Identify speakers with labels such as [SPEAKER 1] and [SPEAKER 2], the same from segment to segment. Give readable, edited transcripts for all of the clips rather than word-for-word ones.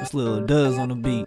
[SPEAKER 1] It's Lil DuGz on the beat.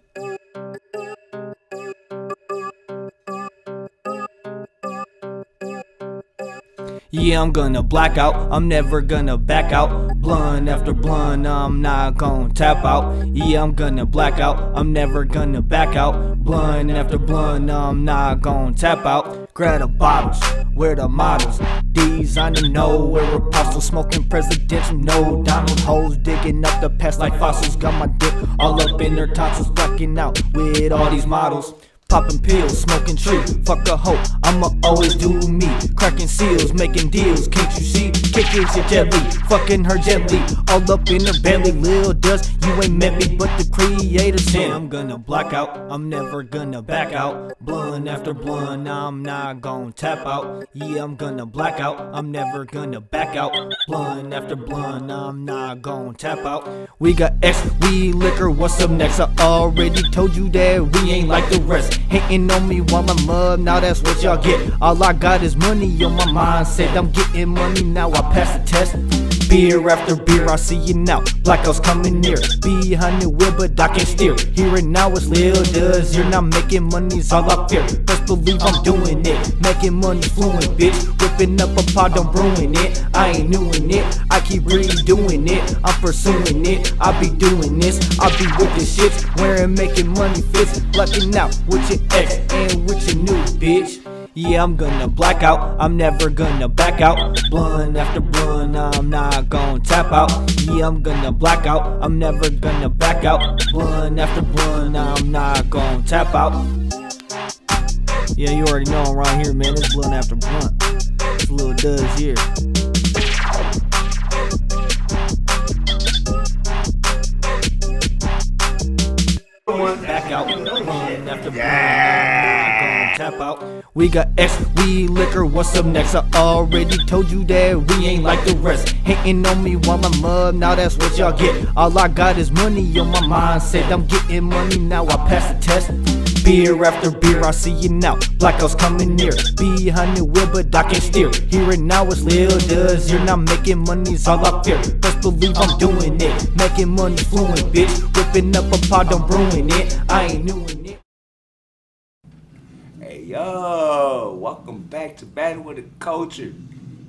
[SPEAKER 1] Yeah, I'm gonna black out, I'm never gonna back out. Blunt after blunt, I'm not gonna tap out. Yeah, I'm gonna black out, I'm never gonna back out. Blunt after blunt, I'm not gonna tap out. Grab the bottles, where the models. Designer nowhere, apostles smoking presidential, no Donald hoes digging up the past like fossils. Got my dick all up in their tonsils, blacking out with all these models. Popping pills, smoking tree, fuck a hoe, I'ma always do me. Cracking seals, making deals, can't you see? Kicking shit deadly, fucking her gently. All up in her belly, Lil DuGz, you ain't met me but the creator said I'm gonna black out, I'm never gonna back out. Blunt after blunt, I'm not gonna tap out. Yeah, I'm gonna black out, I'm never gonna back out. Blunt after blunt, I'm not gonna tap out. We got X, we liquor, what's up next? I already told you that we ain't like the rest. Hating on me while I'm up, now that's what y'all get. All I got is money on my mindset. I'm getting money now, I pass the test. Beer after beer, I see you now. Blackouts coming near. Behind the wheel, but I can't steer. Here and now it's Lil DuGz. You're not making money's all I fear. Best believe I'm doing it. Making money fluent, bitch. Whipping up a pot, I'm brewing it. I ain't new in it. I keep redoing it. I'm pursuing it. I be doing this. I be with the shits. Wearing making money fits. Blacking out with your ex and with your new bitch. Yeah, I'm gonna black out, I'm never gonna back out. Blunt after blunt, I'm not gonna tap out. Yeah, I'm gonna black out, I'm never gonna back out. Blunt after blunt, I'm not gonna tap out. Yeah, you already know I'm right here, man. It's blunt after blunt. It's Lil DuGz here. Back out, blunt after blunt, I'm not gonna tap out. We got X, we liquor, what's up next? I already told you that we ain't like the rest. Hating on me while I'm up, now that's what y'all get. All I got is money on my mindset. I'm getting money now, I pass the test. Beer after beer, I see you now. Blackouts coming near. Behind the wheel, but I can't steer. Here and now it's Lil DuGz. You're not making money's all I fear. Best believe I'm doing it. Making money fluent, bitch. Whipping up a pot, I'm brewing it. I ain't new in it.
[SPEAKER 2] Hey yo, welcome back to Battle with the Culture.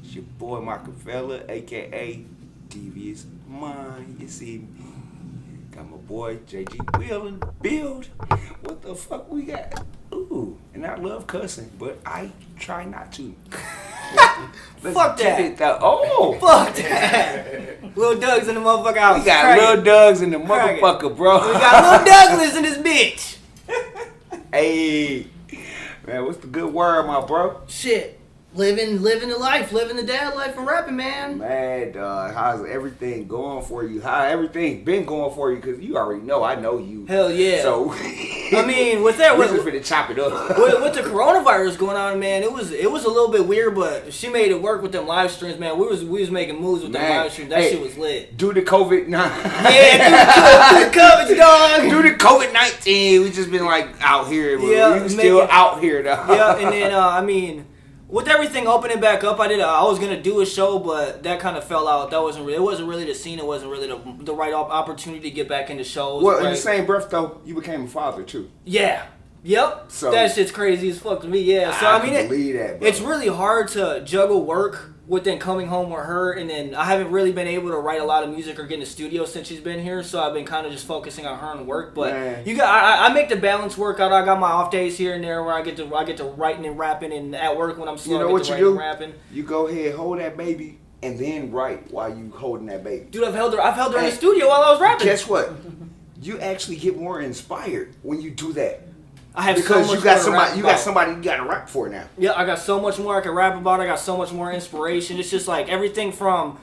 [SPEAKER 2] It's your boy Rockefeller, aka Devious Mind. You see me? Got my boy JG Will in the build. What the fuck we got? Ooh, and I love cussing, but I try not to.
[SPEAKER 3] Fuck that.
[SPEAKER 2] Oh,
[SPEAKER 3] fuck that. Lil DuGz in the motherfucker house.
[SPEAKER 2] We got Lil DuGz in the motherfucker, bro.
[SPEAKER 3] We got Lil Douglas in this bitch.
[SPEAKER 2] Hey, man, what's the good word, my bro?
[SPEAKER 3] Shit. Living the life, living the dad life and rapping, man.
[SPEAKER 2] Man, dog, how's everything going for you? How everything been going for you? Because you already know, I know you.
[SPEAKER 3] Hell yeah.
[SPEAKER 2] So,
[SPEAKER 3] I mean, with that,
[SPEAKER 2] we're just finna chop it up.
[SPEAKER 3] with the coronavirus going on, man, it was a little bit weird, but she made it work with them live streams, man. We was making moves with them live streams. That shit was lit.
[SPEAKER 2] Do the COVID-19.
[SPEAKER 3] Yeah, do the COVID, dog.
[SPEAKER 2] Do the COVID-19. We just been like out here.
[SPEAKER 3] Yeah,
[SPEAKER 2] we still out here, though.
[SPEAKER 3] Yeah, and then I mean, with everything opening back up, I was gonna do a show, but that kind of fell out. It wasn't really the scene. It wasn't really the right opportunity to get back into shows.
[SPEAKER 2] Well,
[SPEAKER 3] right?
[SPEAKER 2] in the same breath though, you became a father too.
[SPEAKER 3] Yeah. Yep.
[SPEAKER 2] So
[SPEAKER 3] that shit's crazy as fuck to me. Yeah. So I mean,
[SPEAKER 2] believe that, bro.
[SPEAKER 3] It's really hard to juggle work with then coming home with her, and then I haven't really been able to write a lot of music or get in the studio since she's been here. So I've been kind of just focusing on her and work. But I make the balance work out. I got my off days here and there where I get to writing and rapping, and at work when I'm slow,
[SPEAKER 2] you know
[SPEAKER 3] I get
[SPEAKER 2] what
[SPEAKER 3] to
[SPEAKER 2] you
[SPEAKER 3] writing
[SPEAKER 2] do?
[SPEAKER 3] and rapping.
[SPEAKER 2] You go ahead, hold that baby, and then write while you holding that baby.
[SPEAKER 3] Dude, I've held her in the studio while I was rapping.
[SPEAKER 2] Guess what? You actually get more inspired when you do that.
[SPEAKER 3] I have
[SPEAKER 2] because
[SPEAKER 3] so much
[SPEAKER 2] you got somebody you got to rap for now.
[SPEAKER 3] Yeah, I got so much more I can rap about. I got so much more inspiration. It's just like everything from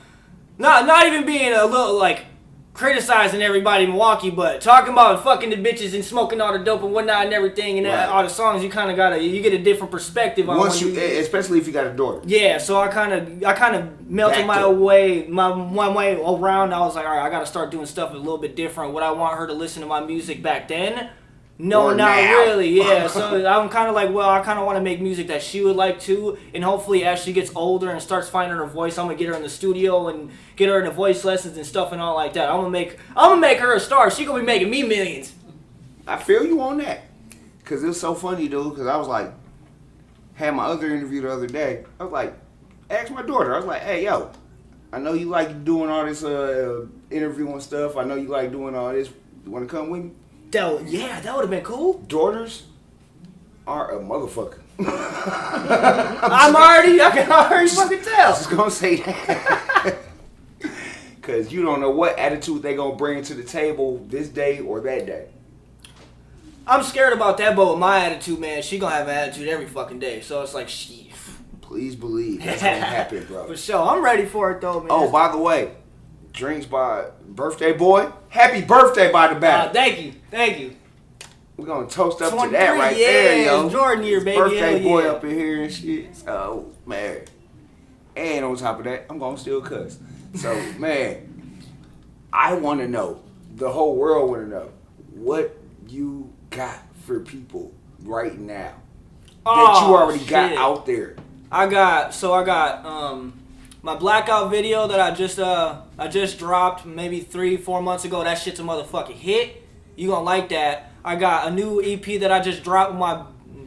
[SPEAKER 3] not even being a little like criticizing everybody in Milwaukee, but talking about fucking the bitches and smoking all the dope and whatnot and everything and all the songs. You kind of you get a different perspective on
[SPEAKER 2] once especially if you got a daughter.
[SPEAKER 3] Yeah, so I kind of melted my way around. I was like, all right, I got to start doing stuff a little bit different. Would I want her to listen to my music back then? No,
[SPEAKER 2] Or
[SPEAKER 3] not
[SPEAKER 2] now?
[SPEAKER 3] really. Yeah, so I'm kind of like, well, I kind of want to make music that she would like too, and hopefully as she gets older and starts finding her voice, I'm gonna get her in the studio and get her into voice lessons and stuff and all like that. I'm gonna make her a star. She gonna be making me millions.
[SPEAKER 2] I feel you on that. Cause it was so funny, dude. Cause I was like, had my other interview the other day. I was like, asked my daughter. I was like, hey, yo, I know you like doing all this interviewing stuff. I know you like doing all this. You want to come with me?
[SPEAKER 3] That would have been cool.
[SPEAKER 2] Daughters are a motherfucker.
[SPEAKER 3] I can already fucking tell.
[SPEAKER 2] I was gonna say that. Cause you don't know what attitude they gonna bring to the table this day or that day.
[SPEAKER 3] I'm scared about that, but with my attitude, man, she gonna have an attitude every fucking day. So it's like, shit.
[SPEAKER 2] Please believe that's gonna happen, bro.
[SPEAKER 3] For sure, I'm ready for it though, man.
[SPEAKER 2] Oh, by the way, drinks by Birthday Boy. Happy birthday by the back.
[SPEAKER 3] Thank you.
[SPEAKER 2] We're gonna toast up to
[SPEAKER 3] 23,
[SPEAKER 2] that right
[SPEAKER 3] yeah,
[SPEAKER 2] there, yo.
[SPEAKER 3] Jordan year, baby.
[SPEAKER 2] Birthday
[SPEAKER 3] Hell
[SPEAKER 2] boy
[SPEAKER 3] yeah.
[SPEAKER 2] up in here and shit. So, man. And on top of that, I'm gonna still cuss. So, man, I wanna know, the whole world wanna know, what you got for people right now that you already got out there.
[SPEAKER 3] I got my blackout video that I just dropped maybe 3-4 months ago. That shit's a motherfucking hit. You gonna like that. I got a new EP that I just dropped with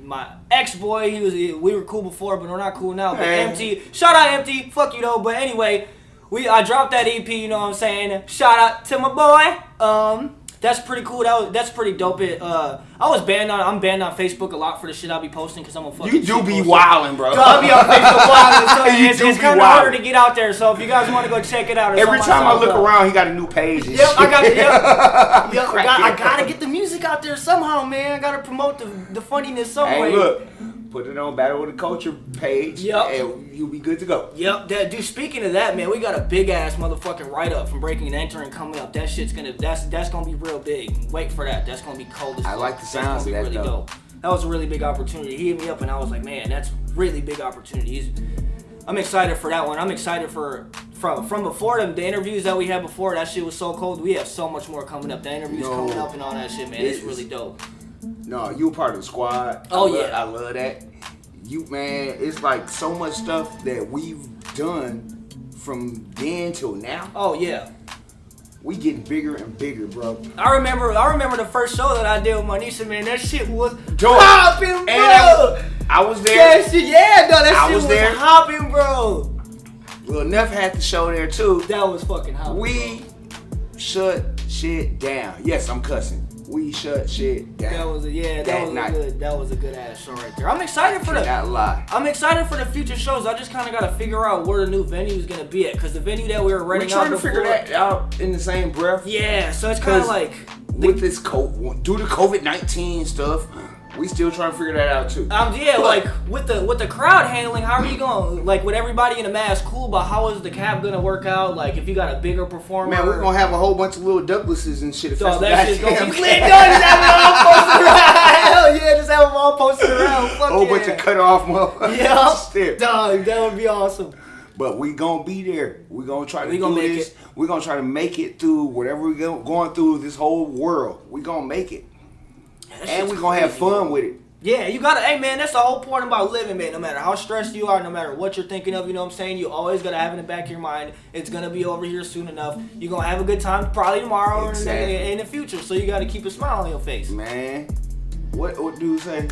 [SPEAKER 3] my ex-boy. We were cool before, but we're not cool now. But Empty, shout out Empty, fuck you though. But anyway, I dropped that EP, you know what I'm saying? Shout out to my boy. That's pretty cool. That's pretty dope. I'm banned on Facebook a lot for the shit I'll be posting because I'm a fucking.
[SPEAKER 2] You do be wildin', bro.
[SPEAKER 3] I'll be on Facebook wildin', so
[SPEAKER 2] You
[SPEAKER 3] it's
[SPEAKER 2] do
[SPEAKER 3] kind
[SPEAKER 2] be
[SPEAKER 3] of
[SPEAKER 2] wildin'.
[SPEAKER 3] harder to get out there. So if you guys want to go check it out, it's
[SPEAKER 2] Every
[SPEAKER 3] on my
[SPEAKER 2] time I look
[SPEAKER 3] SoundCloud.
[SPEAKER 2] around, he got a new page. And
[SPEAKER 3] Yep,
[SPEAKER 2] shit.
[SPEAKER 3] I gotta get the music out there somehow, man. I gotta promote the funniness some way.
[SPEAKER 2] Hey, look, put it on Battle with the Culture page, and you'll be good to go.
[SPEAKER 3] Yep, dude. Speaking of that, man, we got a big ass motherfucking write up from Breaking and Entering coming up. That shit's that's gonna be real big. Wait for that. That's gonna be cold as fuck.
[SPEAKER 2] I like the
[SPEAKER 3] That's
[SPEAKER 2] sounds
[SPEAKER 3] gonna
[SPEAKER 2] of
[SPEAKER 3] be
[SPEAKER 2] that,
[SPEAKER 3] really
[SPEAKER 2] though.
[SPEAKER 3] dope. That was a really big opportunity. He hit me up and I was like, man, that's really big opportunities. I'm excited for that one. I'm excited from before the interviews that we had before. That shit was so cold. We have so much more coming up. The interviews coming up and all that shit, man. It's really dope.
[SPEAKER 2] No, you a part of the squad.
[SPEAKER 3] Oh,
[SPEAKER 2] I love that. You, man, it's like so much stuff that we've done from then till now.
[SPEAKER 3] Oh yeah.
[SPEAKER 2] We getting bigger and bigger, bro.
[SPEAKER 3] I remember the first show that I did with my niece, man. That shit was
[SPEAKER 2] Dope.
[SPEAKER 3] hopping, bro.
[SPEAKER 2] And I was there.
[SPEAKER 3] That shit, that shit was
[SPEAKER 2] there.
[SPEAKER 3] hopping, bro.
[SPEAKER 2] Lil Neff had the show there too.
[SPEAKER 3] That was fucking hopping.
[SPEAKER 2] We shut shit down. Yes, I'm cussing. We shut shit down.
[SPEAKER 3] That was a good ass show right there. I'm excited for
[SPEAKER 2] Cannot lie.
[SPEAKER 3] I'm excited for the future shows. I just kind of got to figure out where the new venue is gonna be at, because the venue that we were renting out
[SPEAKER 2] We're trying to figure that out in the same breath.
[SPEAKER 3] Yeah, so it's kind of like
[SPEAKER 2] with this due to COVID-19 stuff, we still trying to figure that out too.
[SPEAKER 3] Like with the crowd handling, how are you going? Like with everybody in a mask, cool, but how is the cab gonna work out? Like if you got a bigger performer,
[SPEAKER 2] Man, we're gonna have a whole bunch of little Douglases and shit.
[SPEAKER 3] Dog, that shit's gonna be lit. Just have them all posted around. Hell yeah, just have them all posted around. Fuck
[SPEAKER 2] whole
[SPEAKER 3] yeah.
[SPEAKER 2] bunch of cut off motherfuckers.
[SPEAKER 3] Yeah, dog, that would be awesome.
[SPEAKER 2] But we gonna be there. We gonna try to
[SPEAKER 3] gonna
[SPEAKER 2] do
[SPEAKER 3] make
[SPEAKER 2] this.
[SPEAKER 3] it.
[SPEAKER 2] We gonna try to make it through whatever we going through this whole world. We gonna make it, and we gonna have fun with it.
[SPEAKER 3] Yeah, you gotta, hey man, that's the whole point about living, man. No matter how stressed you are, no matter what you're thinking of, you know what I'm saying? You always gotta have in the back of your mind, it's gonna be over here soon enough. You're gonna have a good time probably tomorrow or in the future. So you gotta keep a smile on your face.
[SPEAKER 2] Man, what dude say?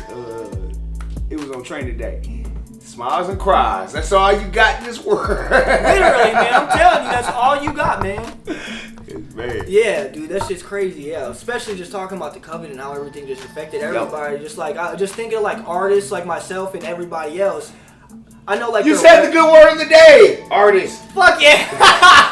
[SPEAKER 2] It was on training day. Smiles and cries. That's all you got in this world.
[SPEAKER 3] Literally, man. I'm telling you, that's all you got, man.
[SPEAKER 2] Man.
[SPEAKER 3] Yeah, dude, that shit's crazy. Yeah, especially just talking about the COVID and how everything just affected everybody. Just like, just thinking of like artists like myself and everybody else. I know, like
[SPEAKER 2] you said the good word of the day, artist.
[SPEAKER 3] Fuck yeah.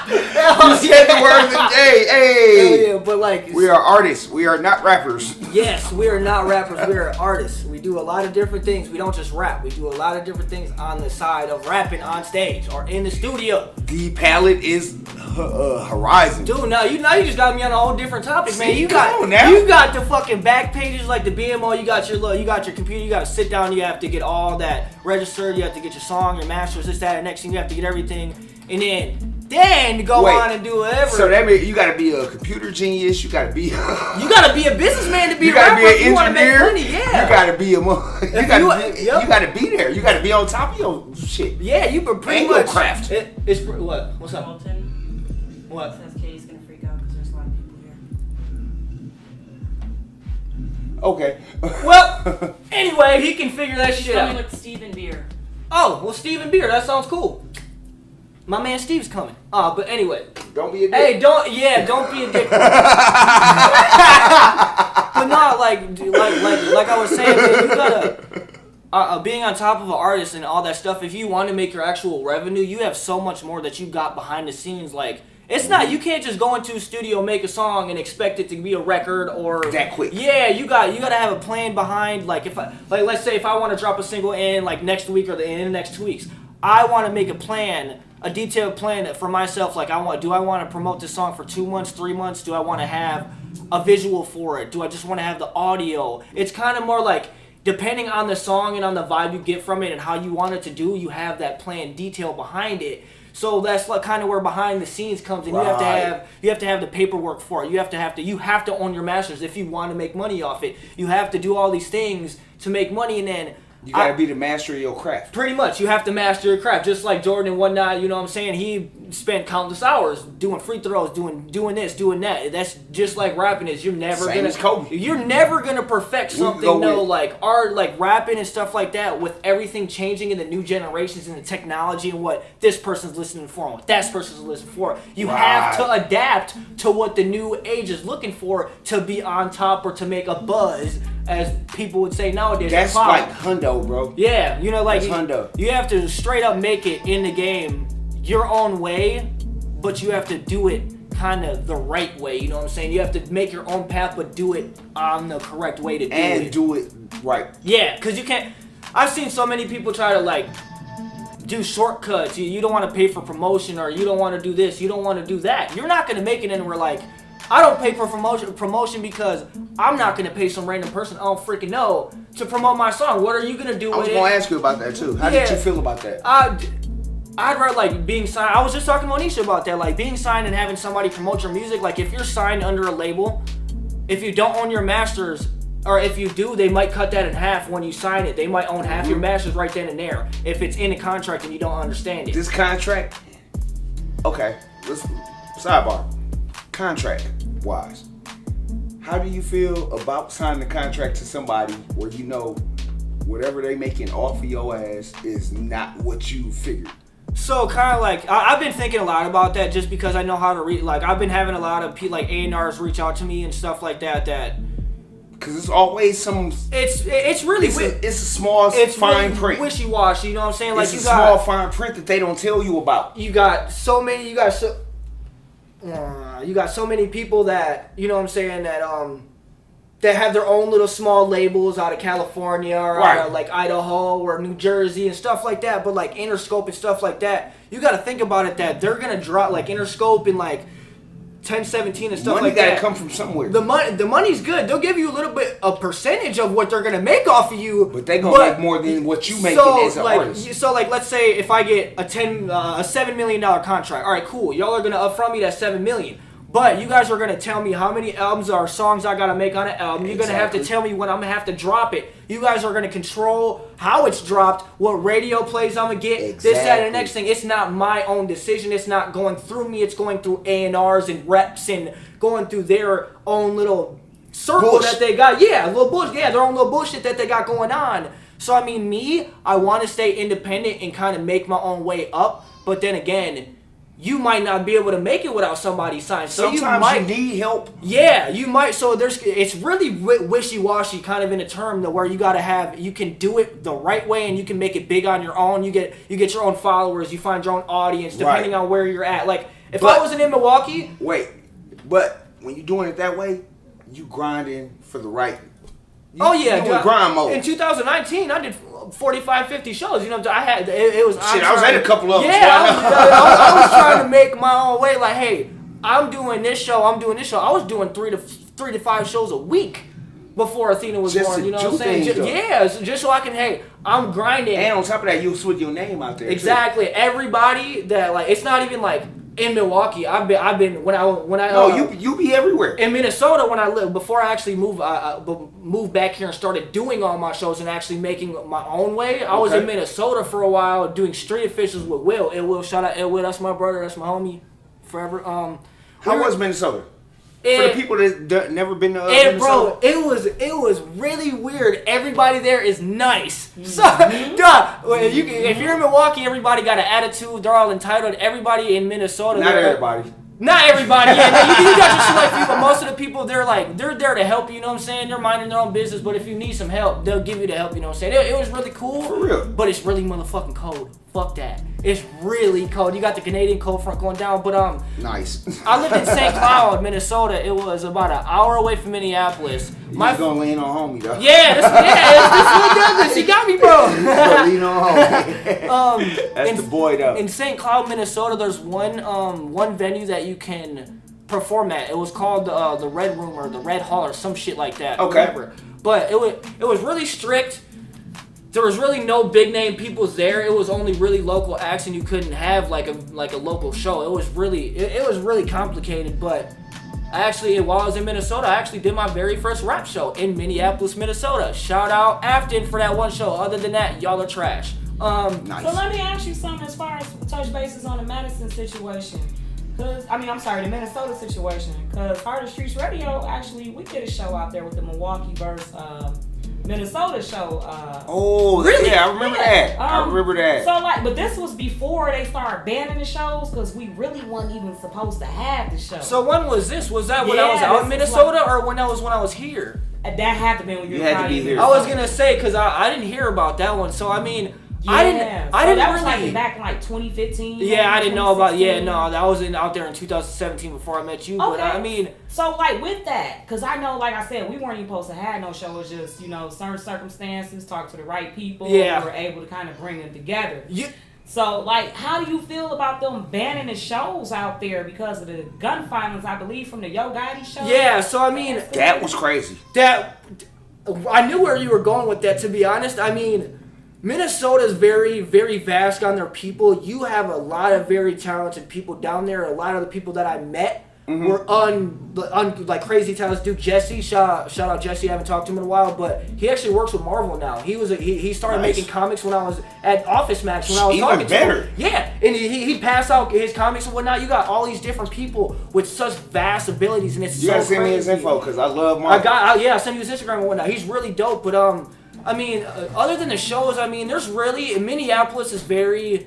[SPEAKER 2] You said the word of the day. Hey.
[SPEAKER 3] Hell yeah, but like
[SPEAKER 2] we are artists. We are not rappers.
[SPEAKER 3] Yes, we are not rappers. We are artists. We do a lot of different things. We don't just rap. We do a lot of different things on the side of rapping on stage or in the studio.
[SPEAKER 2] The palette is horizon.
[SPEAKER 3] Dude, now you just got me on a whole different topic, man. You
[SPEAKER 2] Come
[SPEAKER 3] got
[SPEAKER 2] on now.
[SPEAKER 3] you got the fucking back pages like the BMO. You got your computer. You got to sit down. You have to get all that registered. You have to get your song, your masters, this, that, and next thing. You have to get everything, and then then go
[SPEAKER 2] Wait,
[SPEAKER 3] on and do whatever.
[SPEAKER 2] So that means you gotta be a computer genius. You gotta be.
[SPEAKER 3] You gotta be a businessman to be
[SPEAKER 2] You
[SPEAKER 3] a
[SPEAKER 2] gotta
[SPEAKER 3] rapper
[SPEAKER 2] be
[SPEAKER 3] if
[SPEAKER 2] an
[SPEAKER 3] you want to make
[SPEAKER 2] engineer.
[SPEAKER 3] money. Yeah.
[SPEAKER 2] You gotta be a. You gotta be there. You gotta be on top of your shit.
[SPEAKER 3] Yeah, you can pretty
[SPEAKER 2] And your
[SPEAKER 3] much.
[SPEAKER 2] craft.
[SPEAKER 3] It's what? What's up?
[SPEAKER 4] Hamilton
[SPEAKER 3] What?
[SPEAKER 4] says Katie's gonna freak out because there's a lot of people here.
[SPEAKER 2] Okay.
[SPEAKER 3] Well, anyway, he can figure that
[SPEAKER 4] She's
[SPEAKER 3] shit
[SPEAKER 4] coming
[SPEAKER 3] out.
[SPEAKER 4] with Steven Beer.
[SPEAKER 3] Oh, well, Steven Beer, that sounds cool. My man Steve's coming. But anyway.
[SPEAKER 2] Don't be a dick.
[SPEAKER 3] Hey, don't be a dick. But not like I was saying, man, you gotta, being on top of an artist and all that stuff, if you want to make your actual revenue, you have so much more that you got behind the scenes. Like, it's not, you can't just go into a studio, make a song, and expect it to be a record or
[SPEAKER 2] that quick.
[SPEAKER 3] Yeah, you gotta have a plan behind. Like, let's say if I want to drop a single in like next week or in the next 2 weeks, I want to make a plan, a detailed plan for myself. Like, do I want to promote this song for 2 months, 3 months? Do I want to have a visual for it? Do I just want to have the audio? It's kind of more like, depending on the song and on the vibe you get from it and how you want it to do, you have that plan detail behind it. So that's like kind of where behind the scenes comes in.
[SPEAKER 2] Right.
[SPEAKER 3] You have to have the paperwork for it. You have to own your masters if you want to make money off it. You have to do all these things to make money, and then
[SPEAKER 2] You gotta be the master of your craft.
[SPEAKER 3] pretty much you have to master your craft. Just like Jordan and whatnot, you know what I'm saying? He spent countless hours doing free throws, doing this, doing that. That's just like rapping is. You're never
[SPEAKER 2] Same
[SPEAKER 3] gonna
[SPEAKER 2] as Kobe.
[SPEAKER 3] You're never gonna perfect
[SPEAKER 2] We can
[SPEAKER 3] something
[SPEAKER 2] go with-
[SPEAKER 3] like art, like rapping and stuff like that. With everything changing in the new generations and the technology and what this person's listening for and what that person's listening for, you have to adapt to what the new age is looking for to be on top or to make a buzz, as people would say nowadays.
[SPEAKER 2] That's
[SPEAKER 3] Pop.
[SPEAKER 2] like hundo, bro.
[SPEAKER 3] Yeah, you know, like
[SPEAKER 2] That's hundo.
[SPEAKER 3] you have to straight up make it in the game your own way, but you have to do it kind of the right way. You know what I'm saying? You have to make your own path, but do it on the correct way to do
[SPEAKER 2] And
[SPEAKER 3] it.
[SPEAKER 2] do it right.
[SPEAKER 3] Yeah, because you can't. I've seen so many people try to like do shortcuts. You don't want to pay for promotion, or you don't want to do this, you don't want to do that. You're not gonna make it anywhere. Like, I don't pay for promotion because I'm not gonna pay some random person I don't freaking know to promote my song. What are you gonna do
[SPEAKER 2] I was
[SPEAKER 3] with it?
[SPEAKER 2] gonna ask you about that too. How did you feel about that?
[SPEAKER 3] I'd rather like being signed. I was just talking to Monisha about that, like being signed and having somebody promote your music. Like, if you're signed under a label, if you don't own your masters, or if you do, they might cut that in half when you sign it. They might own half your masters right then and there if it's in a contract and you don't understand it.
[SPEAKER 2] This contract. Okay, let's sidebar. Contract wise, how do you feel about signing a contract to somebody where you know whatever they making off of your ass is not what you figured?
[SPEAKER 3] So kind of like I've been thinking a lot about that, just because I know how to read. Like, I've been having a lot of like A&Rs reach out to me and stuff like that.
[SPEAKER 2] Because it's always some.
[SPEAKER 3] It's really
[SPEAKER 2] It's a small fine
[SPEAKER 3] really
[SPEAKER 2] print.
[SPEAKER 3] wishy-washy. You know what I'm saying? Like,
[SPEAKER 2] It's
[SPEAKER 3] you
[SPEAKER 2] a
[SPEAKER 3] got
[SPEAKER 2] small fine print that they don't tell you about.
[SPEAKER 3] you got so many. You got so many people that, you know what I'm saying, that have their own little small labels out of California or out of like Idaho or New Jersey and stuff like that. But like Interscope and stuff like that, you got to think about it that they're gonna drop like Interscope and like 1017 and stuff
[SPEAKER 2] Money
[SPEAKER 3] like
[SPEAKER 2] gotta
[SPEAKER 3] that.
[SPEAKER 2] come from somewhere.
[SPEAKER 3] The money's good. They'll give you a little bit a percentage of what they're gonna make off of you.
[SPEAKER 2] But they gonna make more than what you making as an artist.
[SPEAKER 3] So like, let's say if I get a $7 million contract. All right, cool. Y'all are gonna upfront me that $7 million. But you guys are gonna tell me how many albums or songs I gotta make on an album. You're gonna have to tell me when I'm gonna have to drop it. You guys are gonna control how it's dropped, what radio plays I'm gonna get, this, that, and the next thing. It's not my own decision. It's not going through me. It's going through A&Rs and reps and going through their own little circle that they got. Yeah, little bullshit. Yeah, their own little bullshit that they got going on. So I mean, I want to stay independent and kind of make my own way up. But then again, you might not be able to make it without somebody signed. So
[SPEAKER 2] Sometimes you need help.
[SPEAKER 3] Yeah, you might. So it's really wishy-washy kind of in a term where you can do it the right way and you can make it big on your own. You get your own followers. You find your own audience depending on where you're at. Like, if I wasn't in Milwaukee.
[SPEAKER 2] Wait, but when you're doing it that way, you grinding for the right.
[SPEAKER 3] You
[SPEAKER 2] in grind mode.
[SPEAKER 3] In 2019, I did 45, 50 shows. You know, I had it was.
[SPEAKER 2] Shit, I was at a couple of them.
[SPEAKER 3] Yeah, I was trying to make my own way. Like, hey, I'm doing this show. I was doing three to five shows a week before Athena was born. You know what I'm saying? Just so I can. Hey, I'm grinding.
[SPEAKER 2] And on top of that, you switch your name out there.
[SPEAKER 3] Exactly.
[SPEAKER 2] Too.
[SPEAKER 3] Everybody that, like, it's not even like In Milwaukee, I've been when I
[SPEAKER 2] No, you be everywhere.
[SPEAKER 3] in Minnesota when I lived before I actually moved back here and started doing all my shows and actually making my own way. I was in Minnesota for a while doing street officials with Will. Will, shout out Will, that's my brother, that's my homie forever.
[SPEAKER 2] How was Minnesota? For the people that never been to Minnesota?
[SPEAKER 3] Bro, it was really weird. Everybody there is nice. So, if you're in Milwaukee, everybody got an attitude. They're all entitled. Everybody in Minnesota,
[SPEAKER 2] Not everybody.
[SPEAKER 3] Not everybody, yeah. You got your select few, but most of the people, they're there to help you, you know what I'm saying? They're minding their own business, but if you need some help, they'll give you the help, you know what I'm saying? It was really cool.
[SPEAKER 2] For real.
[SPEAKER 3] But it's really motherfucking cold. Fuck that. It's really cold. You got the Canadian cold front going down, but
[SPEAKER 2] Nice.
[SPEAKER 3] I lived in St. Cloud, Minnesota. It was about an hour away from Minneapolis.
[SPEAKER 2] You gonna lean on homie, though.
[SPEAKER 3] Yeah, this Lil DuGz. He got me, bro.
[SPEAKER 2] Lean on homie. That's the boy, though.
[SPEAKER 3] In St. Cloud, Minnesota, there's one venue that you can perform at. It was called the Red Room or the Red Hall or some shit like that.
[SPEAKER 2] Okay.
[SPEAKER 3] Whatever. But it was really strict. There was really no big name peoples there. It was only really local acts, and you couldn't have like a local show. It was really complicated. But while I was in Minnesota, I actually did my very first rap show in Minneapolis, Minnesota. Shout out Afton for that one show. Other than that, y'all are trash.
[SPEAKER 2] Nice.
[SPEAKER 4] So let me ask you something as far as touch bases on the Madison situation. The Minnesota situation. Because Heart of Streets Radio, actually, we did a show out there with the Milwaukee versus Minnesota show.
[SPEAKER 3] Really?
[SPEAKER 2] Yeah, I remember that. I remember that.
[SPEAKER 4] So but this was before they started banning the shows because we really weren't even supposed to have the show.
[SPEAKER 3] So when was this? Was that when I was out in Minnesota or when I was here?
[SPEAKER 4] That had to be when you
[SPEAKER 2] had to be here.
[SPEAKER 3] I was gonna say because I didn't hear about that one. So I mean.
[SPEAKER 4] Yeah.
[SPEAKER 3] I didn't
[SPEAKER 4] that was
[SPEAKER 3] really.
[SPEAKER 4] back in 2015.
[SPEAKER 3] Yeah, I didn't know about. Yeah, no, I was out there in 2017 before I met you.
[SPEAKER 4] Okay.
[SPEAKER 3] But I mean,
[SPEAKER 4] so with that, because I know, like I said, we weren't even supposed to have no show. It was just certain circumstances, talk to the right people.
[SPEAKER 3] Yeah,
[SPEAKER 4] we were able to kind of bring them together.
[SPEAKER 3] Yeah.
[SPEAKER 4] So how do you feel about them banning the shows out there because of the gun violence? I believe from the Yo Gotti show.
[SPEAKER 3] Yeah, so I mean,
[SPEAKER 2] that was crazy.
[SPEAKER 3] I knew where you were going with that. To be honest, I mean. Minnesota is very, very vast on their people. You have a lot of very talented people down there. A lot of the people that I met were like crazy talented. Dude, Jesse, shout out Jesse. I haven't talked to him in a while, but he actually works with Marvel now. He started making comics when I was at Office Max when I was talking to him. Yeah, and he'd pass out his comics and whatnot. You got all these different people with such vast abilities, and it's
[SPEAKER 2] you
[SPEAKER 3] so
[SPEAKER 2] gotta send me his info because I love Marvel.
[SPEAKER 3] I'll send you his Instagram and whatnot. He's really dope, but I mean, other than the shows, I mean, there's really Minneapolis is very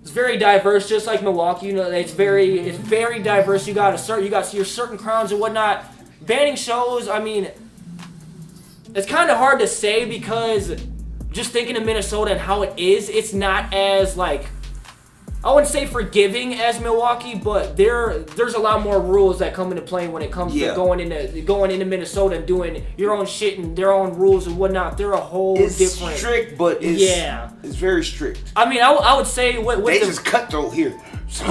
[SPEAKER 3] diverse, just like Milwaukee. It's very diverse. You got your certain crowds and whatnot. Banning shows, I mean, it's kind of hard to say because just thinking of Minnesota and how it is, it's not as I wouldn't say forgiving as Milwaukee, but there's a lot more rules that come into play when it comes to going into Minnesota and doing your own shit and their own rules and whatnot. They're a whole different.
[SPEAKER 2] It's strict, but it's very strict.
[SPEAKER 3] I mean, I would say
[SPEAKER 2] they just cutthroat here.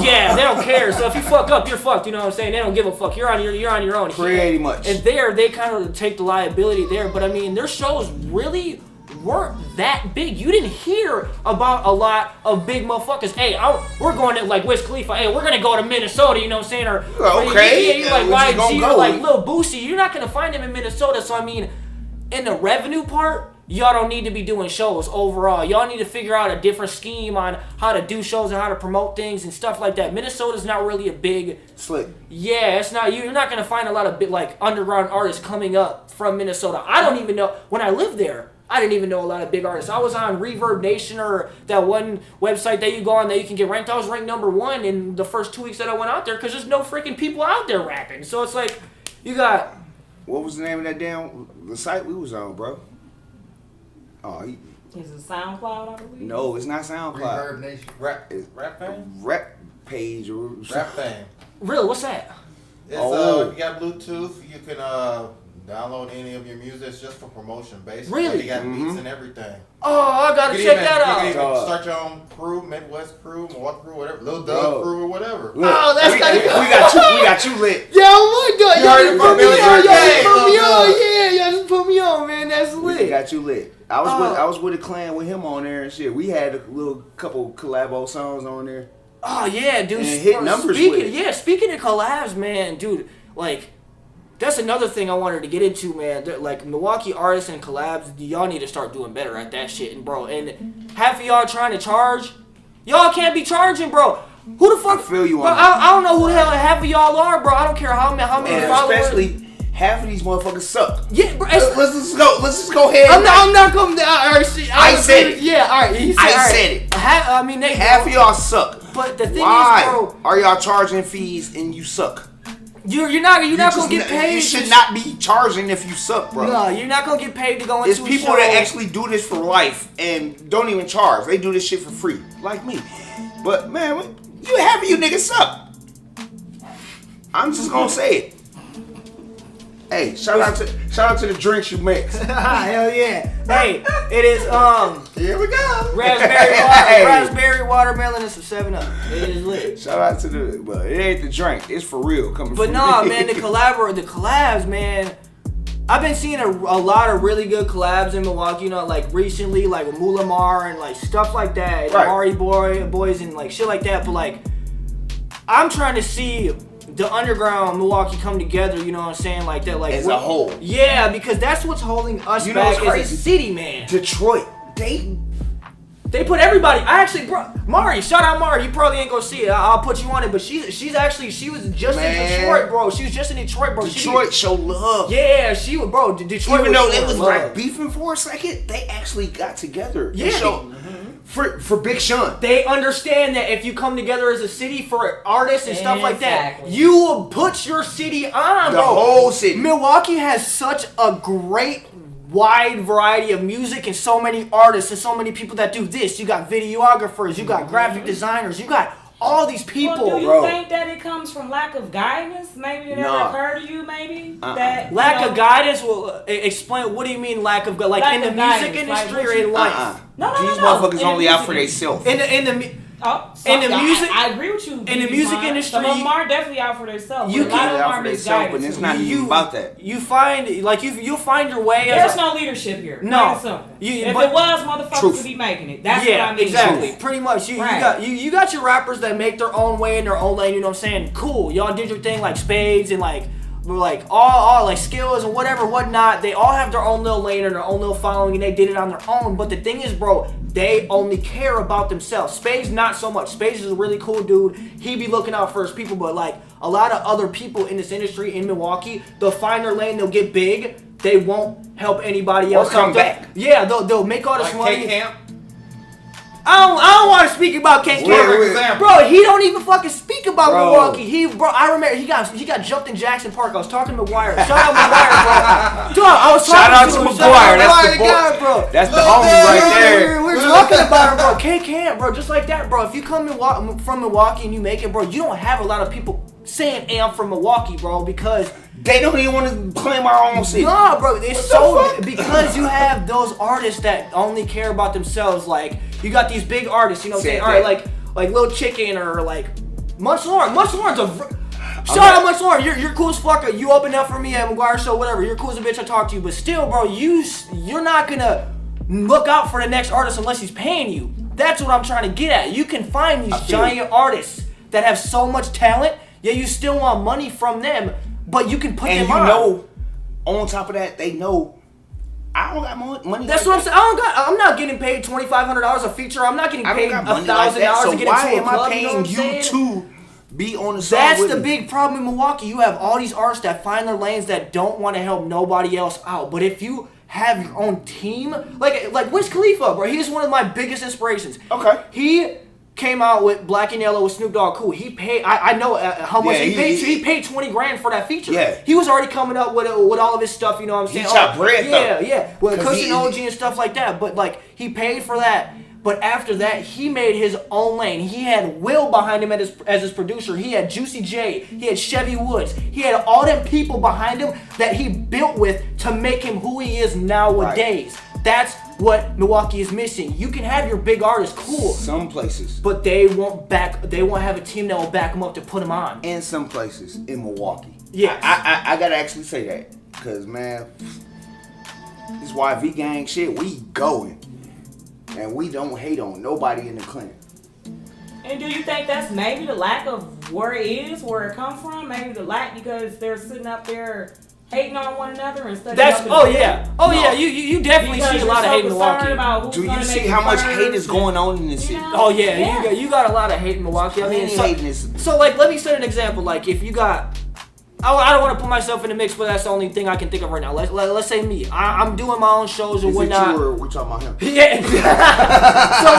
[SPEAKER 3] Yeah, they don't care. So if you fuck up, you're fucked. You know what I'm saying? They don't give a fuck. You're on your own.
[SPEAKER 2] Pretty much.
[SPEAKER 3] And they kind of take the liability there. But I mean, their shows really weren't that big. You didn't hear about a lot of big motherfuckers. Hey, we're going to Wiz Khalifa. Hey, we're gonna go to Minnesota. You know what I'm saying? Or
[SPEAKER 2] okay,
[SPEAKER 3] you're like YG or like Lil Boosie. You're not gonna find them in Minnesota. So I mean, in the revenue part, y'all don't need to be doing shows overall. Y'all need to figure out a different scheme on how to do shows and how to promote things and stuff like that. Minnesota's not really a big
[SPEAKER 2] slick.
[SPEAKER 3] Yeah, it's not. You're not gonna find a lot of big underground artists coming up from Minnesota. I don't even know when I lived there. I didn't even know a lot of big artists. I was on Reverb Nation or that one website that you go on that you can get ranked. I was ranked #1 in the first 2 weeks that I went out there because there's no freaking people out there rapping. So it's like, you got...
[SPEAKER 2] What was the name of that the site we was on, bro?
[SPEAKER 4] Is it SoundCloud, I believe?
[SPEAKER 2] No, it's not SoundCloud.
[SPEAKER 5] Reverb Nation. Rap Fame?
[SPEAKER 2] Rap page.
[SPEAKER 5] Rap Fame.
[SPEAKER 3] Really? What's that?
[SPEAKER 5] It's, you got Bluetooth. You can download any of your music. It's just for promotion, basically.
[SPEAKER 3] Really?
[SPEAKER 5] They got beats and everything.
[SPEAKER 3] Oh, I gotta check that out.
[SPEAKER 5] You can even start your own crew, Midwest crew, Milwaukee crew, whatever, Lil DuGz crew or whatever.
[SPEAKER 2] Look,
[SPEAKER 3] that's
[SPEAKER 2] we got you lit.
[SPEAKER 3] Yo, what the?
[SPEAKER 5] You heard it from Billy
[SPEAKER 3] Y'all just put me on, man. That's lit.
[SPEAKER 2] We got you lit. I was with a clan with him on there and shit. We had a couple collabo songs on there.
[SPEAKER 3] Oh yeah, dude.
[SPEAKER 2] And hit numbers with it.
[SPEAKER 3] Yeah, speaking of collabs, man, dude, like that's another thing I wanted to get into, man. Like Milwaukee artists and collabs, y'all need to start doing better at that shit, and bro. And half of y'all trying to charge, y'all can't be charging, bro. Who the fuck?
[SPEAKER 2] I feel you on
[SPEAKER 3] bro,
[SPEAKER 2] that.
[SPEAKER 3] I don't know who the hell half of y'all are, bro. I don't care how many
[SPEAKER 2] And
[SPEAKER 3] followers.
[SPEAKER 2] especially half of these motherfuckers suck.
[SPEAKER 3] Yeah, bro.
[SPEAKER 2] Let's just go ahead.
[SPEAKER 3] I'm not gonna. All right,
[SPEAKER 2] I said it.
[SPEAKER 3] Yeah, all right.
[SPEAKER 2] I said it.
[SPEAKER 3] I mean,
[SPEAKER 2] Half of y'all suck.
[SPEAKER 3] But the thing
[SPEAKER 2] Why
[SPEAKER 3] is, bro,
[SPEAKER 2] are y'all charging fees and you suck?
[SPEAKER 3] you're not gonna get
[SPEAKER 2] You
[SPEAKER 3] paid.
[SPEAKER 2] should not be charging if you suck, bro.
[SPEAKER 3] No, you're not gonna get paid to go into
[SPEAKER 2] There's
[SPEAKER 3] a
[SPEAKER 2] people
[SPEAKER 3] show.
[SPEAKER 2] that actually do this for life and don't even charge. They do this shit for free, like me. But man, you half of you niggas suck. I'm just gonna say it. Hey, shout out to the drinks you mix.
[SPEAKER 3] Hell yeah. Hey, it is
[SPEAKER 2] Here we go.
[SPEAKER 3] raspberry watermelon and some 7-Up. It is lit.
[SPEAKER 2] Shout out to the, but it ain't the drink. It's for real coming
[SPEAKER 3] But
[SPEAKER 2] from
[SPEAKER 3] no,
[SPEAKER 2] me.
[SPEAKER 3] man, the collabs, man. I've been seeing a lot of really good collabs in Milwaukee, you know, like recently, like with Mulamar and like stuff like that,
[SPEAKER 2] Right.
[SPEAKER 3] Mari boys and like shit like that. But like, I'm trying to see the underground Milwaukee come together, you know what I'm saying, like that, like
[SPEAKER 2] As a whole.
[SPEAKER 3] Yeah, because that's what's holding us
[SPEAKER 2] You know
[SPEAKER 3] back
[SPEAKER 2] what's
[SPEAKER 3] as
[SPEAKER 2] crazy?
[SPEAKER 3] a city, man.
[SPEAKER 2] Detroit, they
[SPEAKER 3] They put everybody. I actually, bro, Mari, shout out Mari. You probably ain't gonna see it. I'll put you on it. But she was just
[SPEAKER 2] Man.
[SPEAKER 3] in Detroit, bro. She was just in Detroit, bro.
[SPEAKER 2] Detroit show love.
[SPEAKER 3] Yeah, she was, bro. Detroit.
[SPEAKER 2] Even though they
[SPEAKER 3] showing
[SPEAKER 2] was
[SPEAKER 3] love.
[SPEAKER 2] like beefing for a second, they actually got together. They
[SPEAKER 3] Yeah.
[SPEAKER 2] showed- for Big Sean.
[SPEAKER 3] They understand that if you come together as a city for artists and stuff like that,
[SPEAKER 4] Exactly.
[SPEAKER 3] you will put your city on,
[SPEAKER 2] The
[SPEAKER 3] bro.
[SPEAKER 2] whole city.
[SPEAKER 3] Milwaukee has such a great wide variety of music and so many artists and so many people that do this. You got videographers, you got graphic designers, you got all these people.
[SPEAKER 4] Well, do you
[SPEAKER 2] bro.
[SPEAKER 4] think that it comes from lack of guidance? Maybe it never
[SPEAKER 2] Nah.
[SPEAKER 4] occurred to you, maybe?
[SPEAKER 2] Uh-uh.
[SPEAKER 4] That, you
[SPEAKER 3] Lack
[SPEAKER 4] know,
[SPEAKER 3] of guidance will explain. What do you mean lack of like
[SPEAKER 4] Lack
[SPEAKER 3] in the
[SPEAKER 4] of
[SPEAKER 3] music
[SPEAKER 4] guidance,
[SPEAKER 3] industry
[SPEAKER 4] like
[SPEAKER 3] or
[SPEAKER 4] what
[SPEAKER 3] in
[SPEAKER 4] you-
[SPEAKER 3] life?
[SPEAKER 4] No.
[SPEAKER 2] These
[SPEAKER 4] In
[SPEAKER 2] motherfuckers
[SPEAKER 4] the
[SPEAKER 2] only out for
[SPEAKER 4] music
[SPEAKER 2] themselves.
[SPEAKER 3] In the music-
[SPEAKER 4] I agree with you.
[SPEAKER 3] in the
[SPEAKER 4] BB
[SPEAKER 3] music
[SPEAKER 4] Mine.
[SPEAKER 3] industry,
[SPEAKER 4] some of them are definitely out for themselves.
[SPEAKER 3] you
[SPEAKER 4] but a lot
[SPEAKER 3] can-
[SPEAKER 4] of them
[SPEAKER 2] out
[SPEAKER 4] are
[SPEAKER 2] for themselves, but
[SPEAKER 4] misguided.
[SPEAKER 2] it's
[SPEAKER 4] too.
[SPEAKER 2] not even about that.
[SPEAKER 3] You find like you'll find your way.
[SPEAKER 4] There's
[SPEAKER 3] as a,
[SPEAKER 4] no leadership here.
[SPEAKER 3] No.
[SPEAKER 4] Plain and simple.
[SPEAKER 3] You-
[SPEAKER 4] if
[SPEAKER 3] but-
[SPEAKER 4] it was, motherfuckers
[SPEAKER 2] Truth.
[SPEAKER 4] would be making it. That's
[SPEAKER 3] yeah,
[SPEAKER 4] what I mean.
[SPEAKER 3] exactly.
[SPEAKER 4] Truth.
[SPEAKER 3] Pretty much.
[SPEAKER 4] Right.
[SPEAKER 3] You got your rappers that make their own way in their own lane. You know what I'm saying? Cool. Y'all did your thing like Spades and like all like Skills and whatnot. They all have their own little lane and their own little following, and they did it on their own. But the thing is, bro, they only care about themselves. Spades not so much. Spades is a really cool dude. He be looking out for his people, but like a lot of other people in this industry in Milwaukee, they'll find their lane, they'll get big. They won't help anybody else.
[SPEAKER 2] come
[SPEAKER 3] out.
[SPEAKER 2] back.
[SPEAKER 3] Yeah, they'll make all this
[SPEAKER 5] Like
[SPEAKER 3] money.
[SPEAKER 5] K-Camp?
[SPEAKER 3] I don't want to speak about Ken
[SPEAKER 2] Wait.
[SPEAKER 3] Bro, he don't even fucking speak about
[SPEAKER 2] Bro.
[SPEAKER 3] Milwaukee. I remember he got jumped in Jackson Park. I was talking to McGuire. Shout out McGuire, bro. Dog, I was
[SPEAKER 2] Shout out
[SPEAKER 3] talking
[SPEAKER 2] to
[SPEAKER 3] him.
[SPEAKER 2] McGuire. That's the
[SPEAKER 3] McGuire
[SPEAKER 2] boy.
[SPEAKER 3] guy, bro.
[SPEAKER 2] That's the homie right there.
[SPEAKER 3] We're talking about him, bro. K-Camp, bro. Just like that, bro. If you come from Milwaukee and you make it, bro, you don't have a lot of people saying, hey, I'm from Milwaukee, bro, because
[SPEAKER 2] They don't even want to claim our own city.
[SPEAKER 3] nah, bro, it's
[SPEAKER 2] What
[SPEAKER 3] so
[SPEAKER 2] the fuck?
[SPEAKER 3] because you have those artists that only care about themselves. Like you got these big artists, you know, what I'm saying,
[SPEAKER 2] Said
[SPEAKER 3] all right,
[SPEAKER 2] that.
[SPEAKER 3] like Lil Chicken or like Munch Lauren. Munch Lauren's shout out Munch Lauren. You're cool as fuck. You opened up for me at McGuire Show, whatever. You're cool as a bitch. I talk to you, but still, bro, you're not gonna look out for the next artist unless he's paying you. That's what I'm trying to get at. You can find these
[SPEAKER 2] feel
[SPEAKER 3] giant artists that have so much talent, yet you still want money from them, but you can put
[SPEAKER 2] And
[SPEAKER 3] them
[SPEAKER 2] you
[SPEAKER 3] on.
[SPEAKER 2] know, on top of that, they know I don't got money.
[SPEAKER 3] That's
[SPEAKER 2] like
[SPEAKER 3] what I'm saying. I'm not getting paid $2,500 a feature. I'm not getting
[SPEAKER 2] I
[SPEAKER 3] paid
[SPEAKER 2] don't got money like that.
[SPEAKER 3] $1,000
[SPEAKER 2] So
[SPEAKER 3] to get
[SPEAKER 2] why
[SPEAKER 3] into a
[SPEAKER 2] am
[SPEAKER 3] club.
[SPEAKER 2] I
[SPEAKER 3] You know
[SPEAKER 2] paying
[SPEAKER 3] what I'm
[SPEAKER 2] you
[SPEAKER 3] saying?
[SPEAKER 2] to be on the song
[SPEAKER 3] That's
[SPEAKER 2] with
[SPEAKER 3] the
[SPEAKER 2] me?
[SPEAKER 3] big problem in Milwaukee. You have all these artists that find their lanes that don't want to help nobody else out. But if you have your own team, like Wiz Khalifa, bro, he's one of my biggest inspirations.
[SPEAKER 2] Okay.
[SPEAKER 3] He came out with Black and Yellow with Snoop Dogg. Cool. He paid. I know how much
[SPEAKER 2] Yeah,
[SPEAKER 3] he paid.
[SPEAKER 2] he-
[SPEAKER 3] He paid $20,000 for that feature.
[SPEAKER 2] Yeah.
[SPEAKER 3] He was already coming up with all of his stuff. You know what I'm
[SPEAKER 2] He
[SPEAKER 3] saying?
[SPEAKER 2] chopped bread, though.
[SPEAKER 3] Yeah. With
[SPEAKER 2] 'Cause
[SPEAKER 3] Cushion
[SPEAKER 2] he-
[SPEAKER 3] OG and stuff like that. But like he paid for that. But after that, he made his own lane. He had Will behind him as his producer. He had Juicy J. He had Chevy Woods. He had all them people behind him that he built with to make him who he is nowadays. That's what Milwaukee is missing. You can have your big artists, cool,
[SPEAKER 2] Some places.
[SPEAKER 3] but they won't have a team that will back them up to put them on.
[SPEAKER 2] In some places in Milwaukee.
[SPEAKER 3] Yes.
[SPEAKER 2] I gotta actually say that. Cause man, this YV gang shit, we going. And we don't hate on nobody in the clan.
[SPEAKER 4] And do you think that's maybe the lack of where it is, where it come from? Maybe the lack because they're sitting up there hating on one another instead of
[SPEAKER 3] That's yeah. You definitely see a lot of hate in Milwaukee.
[SPEAKER 2] Do you see how much hate is going on in this city?
[SPEAKER 3] Oh yeah, you got a lot of hate in Milwaukee. I mean, so like, let me set an example. Like, if you got, I don't want to put myself in the mix, but that's the only thing I can think of right now. Let's say me, I'm doing my own shows or whatnot.
[SPEAKER 2] We're talking about him.
[SPEAKER 3] Yeah. So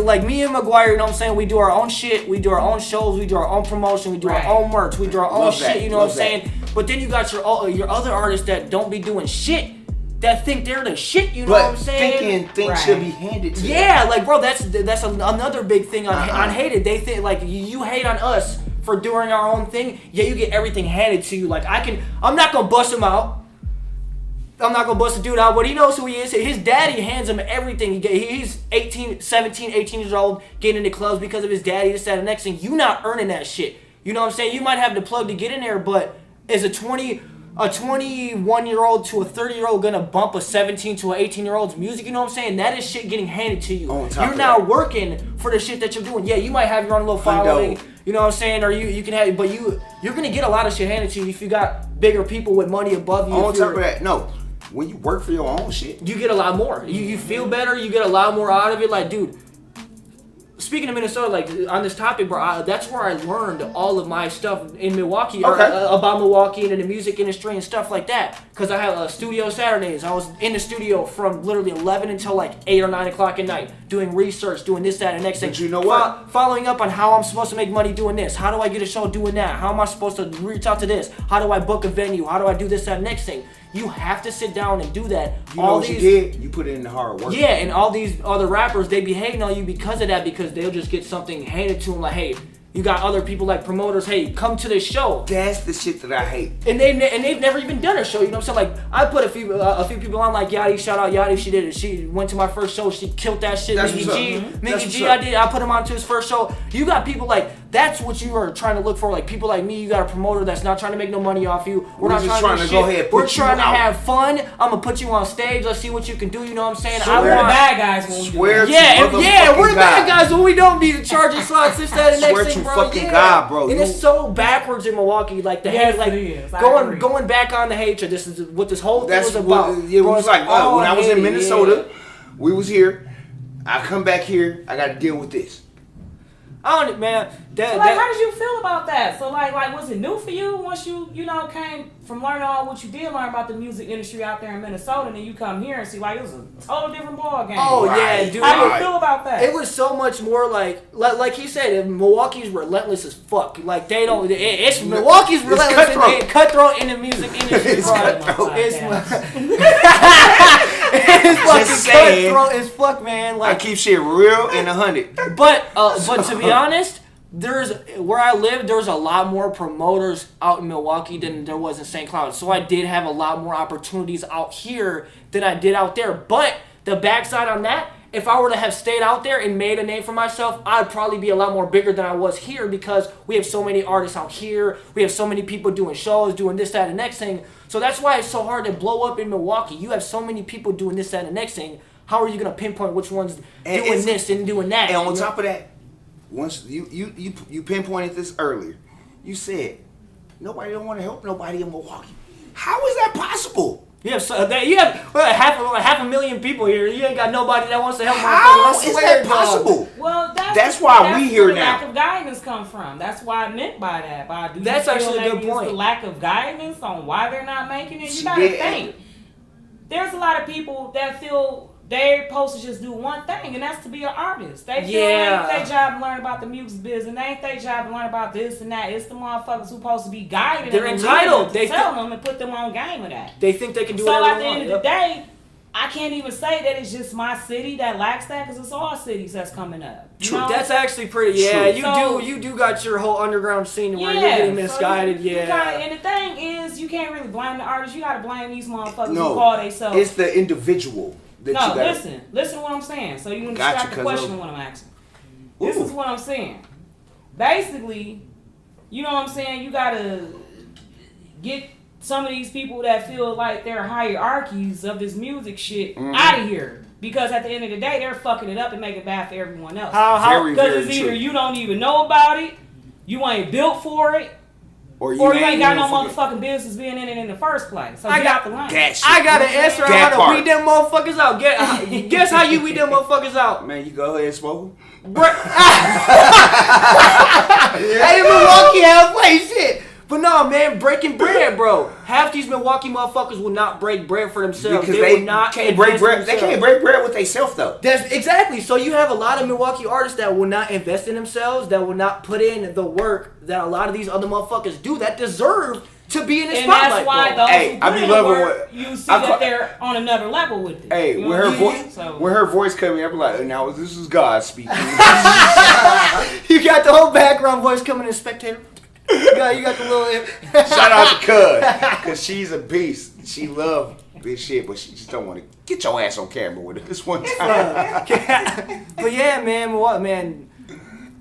[SPEAKER 3] like me and McGuire, you know what I'm saying? We do our own shit. We do our own shows. We do our own promotion. We do our own merch. We do our own shit. You know what I'm saying? But then you got your other artists that don't be doing shit, that think they're the shit. You know what I'm saying?
[SPEAKER 2] Thinking things should be handed to them.
[SPEAKER 3] Yeah, like, bro, that's another big thing on hated. They think like you hate on us for doing our own thing. Yeah, you get everything handed to you. Like, I'm not gonna bust him out. I'm not gonna bust the dude out, but he knows who he is. His daddy hands him everything. He's 17, 18 years old, getting into clubs because of his daddy. This, that, and the next thing. You not earning that shit. You know what I'm saying? You might have the plug to get in there, but is a 21-year-old to a 30-year-old gonna bump a 17 to an 18-year-old's music? You know what I'm saying? That is shit getting handed to you. You're not working for the shit that you're doing. Yeah, you might have your own little following. You know what I'm saying? Or you can have, but you're gonna get a lot of shit handed to you if you got bigger people with money above you.
[SPEAKER 2] On top of that, no. When you work for your own shit,
[SPEAKER 3] you get a lot more. You feel better. You get a lot more out of it. Like, dude, speaking of Minnesota, like, on this topic, bro, that's where I learned all of my stuff in Milwaukee, about Milwaukee and in the music industry and stuff like that. Because I had studio Saturdays. I was in the studio from literally 11 until like 8 or 9 o'clock at night, doing research, doing this, that, and next thing.
[SPEAKER 2] But you know what?
[SPEAKER 3] Following up on how I'm supposed to make money doing this. How do I get a show doing that? How am I supposed to reach out to this? How do I book a venue? How do I do this, that, and next thing? You have to sit down and do that.
[SPEAKER 2] You know what you did? You put it in the hard work.
[SPEAKER 3] Yeah, and all these other rappers, they be hating on you because of that, because they'll just get something handed to them like, hey, you got other people like promoters, hey, come to this show.
[SPEAKER 2] That's the shit that I hate.
[SPEAKER 3] And they've never even done a show, you know what I'm saying? Like, I put a few people on, like Yachty, shout out Yachty, she did it. She went to my first show, she killed that shit. Mickey G, I put him on to his first show. You got people like, that's what you are trying to look for. Like, people like me, you got a promoter that's not trying to make no money off you. We're not trying to go ahead. We're trying to have fun. I'm gonna put you on stage. Let's see what you can do. You know what I'm saying?
[SPEAKER 4] So we're the bad guys when we do that.
[SPEAKER 3] Yeah, we're the bad guys when we don't need to charge your slots. This, that, and next thing, bro.
[SPEAKER 2] God, bro.
[SPEAKER 3] And it's so backwards in Milwaukee. Like, the hate, like, going back on the hatred. This is what this whole thing was about.
[SPEAKER 2] It was like, when I was in Minnesota, we was here. I come back here. I got to deal with this.
[SPEAKER 3] I don't, man.
[SPEAKER 4] So, like, how did you feel about that? So, like, was it new for you once you came from learning all what you did learn about the music industry out there in Minnesota, and then you come here and see, like, it was a total different ball game.
[SPEAKER 3] Oh, yeah, dude.
[SPEAKER 4] How do you feel about that?
[SPEAKER 3] It was so much more like he said, Milwaukee's relentless as fuck. Like, they don't, Milwaukee's relentless and cutthroat in the music industry, bro. It's fucking cutthroat as fuck, man. Like,
[SPEAKER 2] I keep shit real and 100.
[SPEAKER 3] But to be honest, where I live, there's a lot more promoters out in Milwaukee than there was in St. Cloud. So I did have a lot more opportunities out here than I did out there. But the backside on that, if I were to have stayed out there and made a name for myself, I'd probably be a lot more bigger than I was here, because we have so many artists out here. We have so many people doing shows, doing this, that, and the next thing. So that's why it's so hard to blow up in Milwaukee. You have so many people doing this, that, and the next thing. How are you going to pinpoint which one's doing this and doing that?
[SPEAKER 2] And on top of that, once you pinpointed this earlier, you said nobody don't want to help nobody in Milwaukee. How is that possible?
[SPEAKER 3] You have half a million people here. You ain't got nobody that wants to help.
[SPEAKER 2] How is that possible?
[SPEAKER 4] Well,
[SPEAKER 2] that's why we here now.
[SPEAKER 4] Lack of guidance come from. That's why I meant by that.
[SPEAKER 3] That's actually a good point.
[SPEAKER 4] The lack of guidance on why they're not making it. You gotta think. There's a lot of people that feel they're supposed to just do one thing, and that's to be an artist. They feel like it's their job to learn about the music business, and they ain't their job to learn about this and that. It's the motherfuckers who supposed to be guided.
[SPEAKER 3] They're entitled.
[SPEAKER 4] They tell them and put them on game of that.
[SPEAKER 3] They think they can do
[SPEAKER 4] whatever
[SPEAKER 3] they want.
[SPEAKER 4] So at the end of the day, I can't even say that it's just my city that lacks that, because it's all cities that's coming up.
[SPEAKER 3] True. Know? That's actually pretty. Yeah, you do got your whole underground scene where you're getting misguided.
[SPEAKER 4] And the thing is, you can't really blame the artists. You got to blame these motherfuckers who call themselves.
[SPEAKER 2] It's the individual.
[SPEAKER 4] Listen to what I'm saying. So you can distract the question of what I'm asking. This is what I'm saying. Basically, you know what I'm saying? You gotta get some of these people that feel like they're hierarchies of this music shit out of here. Because at the end of the day, they're fucking it up and making it bad for everyone else.
[SPEAKER 3] How?
[SPEAKER 4] Because it's either you don't even know about it, you ain't built for it, or you ain't got no motherfucking business being in it in the first place. So get out the line.
[SPEAKER 3] I got an answer on how to weed them motherfuckers out. Guess how you weed them motherfuckers out?
[SPEAKER 2] Man, you go ahead and smoke them.
[SPEAKER 3] Hey, Milwaukee halfway shit. But no, man, breaking bread, bro. Half these Milwaukee motherfuckers will not break bread for themselves.
[SPEAKER 2] Because
[SPEAKER 3] they will not
[SPEAKER 2] can't break bread. They can't break bread with themselves, though.
[SPEAKER 3] That's exactly. So you have a lot of Milwaukee artists that will not invest in themselves, that will not put in the work that a lot of these other motherfuckers do that deserve to be in the spotlight.
[SPEAKER 4] And that's why
[SPEAKER 3] bro.
[SPEAKER 4] those
[SPEAKER 2] Hey,
[SPEAKER 4] who
[SPEAKER 2] I
[SPEAKER 4] put
[SPEAKER 2] be
[SPEAKER 4] in the
[SPEAKER 2] loving
[SPEAKER 4] work,
[SPEAKER 2] what-
[SPEAKER 4] you see that they're on another level with it.
[SPEAKER 2] Hey,
[SPEAKER 4] You know
[SPEAKER 2] when
[SPEAKER 4] what
[SPEAKER 2] her
[SPEAKER 4] I mean?
[SPEAKER 2] voice come in, I be like, now this is God speaking.
[SPEAKER 3] You got the whole background voice coming in, spectator. You got the little.
[SPEAKER 2] Shout out to Cuz, because she's a beast. She love this shit, but she just don't want to get your ass on camera with it this one time.
[SPEAKER 3] But yeah, man.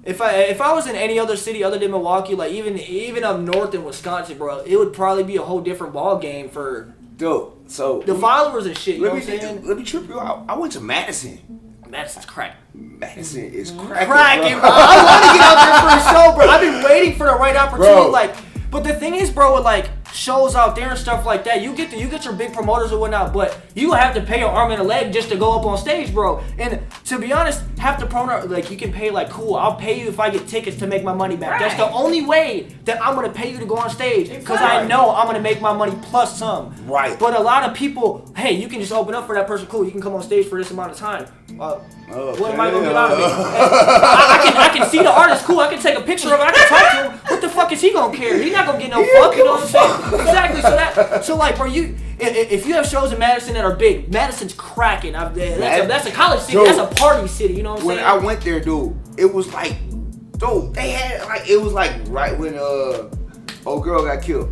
[SPEAKER 3] If I was in any other city other than Milwaukee, like even up north in Wisconsin, bro, it would probably be a whole different ball game for
[SPEAKER 2] Dude, so
[SPEAKER 3] the followers and shit. You know what I'm
[SPEAKER 2] let
[SPEAKER 3] saying?
[SPEAKER 2] me trip you out. I went to Madison.
[SPEAKER 3] Madison's crack.
[SPEAKER 2] Madison is
[SPEAKER 3] Cracking,
[SPEAKER 2] cracking,
[SPEAKER 3] bro. I want to get out there for a show, bro. I've been waiting for the right opportunity,
[SPEAKER 2] Bro.
[SPEAKER 3] like. But the thing is, bro, with like shows out there and stuff like that, you get your big promoters or whatnot, but you have to pay your arm and a leg just to go up on stage, bro. And to be honest, half the promoter, like you can pay like, cool, I'll pay you if I get tickets to make my money back. That's the only way that I'm gonna pay you to go on stage, because I know I'm gonna make my money plus some.
[SPEAKER 2] Right.
[SPEAKER 3] But a lot of people, hey, you can just open up for that person, cool, you can come on stage for this amount of time. What am I gonna get out of it? I can see the artist, cool. I can take a picture of it. I can talk to him. What the fuck is he gonna care? He's not gonna get no fuck. You know what I'm saying? Exactly. So like, bro, if you have shows in Madison that are big, Madison's cracking. That's a college city.
[SPEAKER 2] Dude,
[SPEAKER 3] that's a party city. You know what I'm
[SPEAKER 2] when
[SPEAKER 3] saying?
[SPEAKER 2] I went there, dude, it was like, dude, they had like, it was like right when old girl got killed.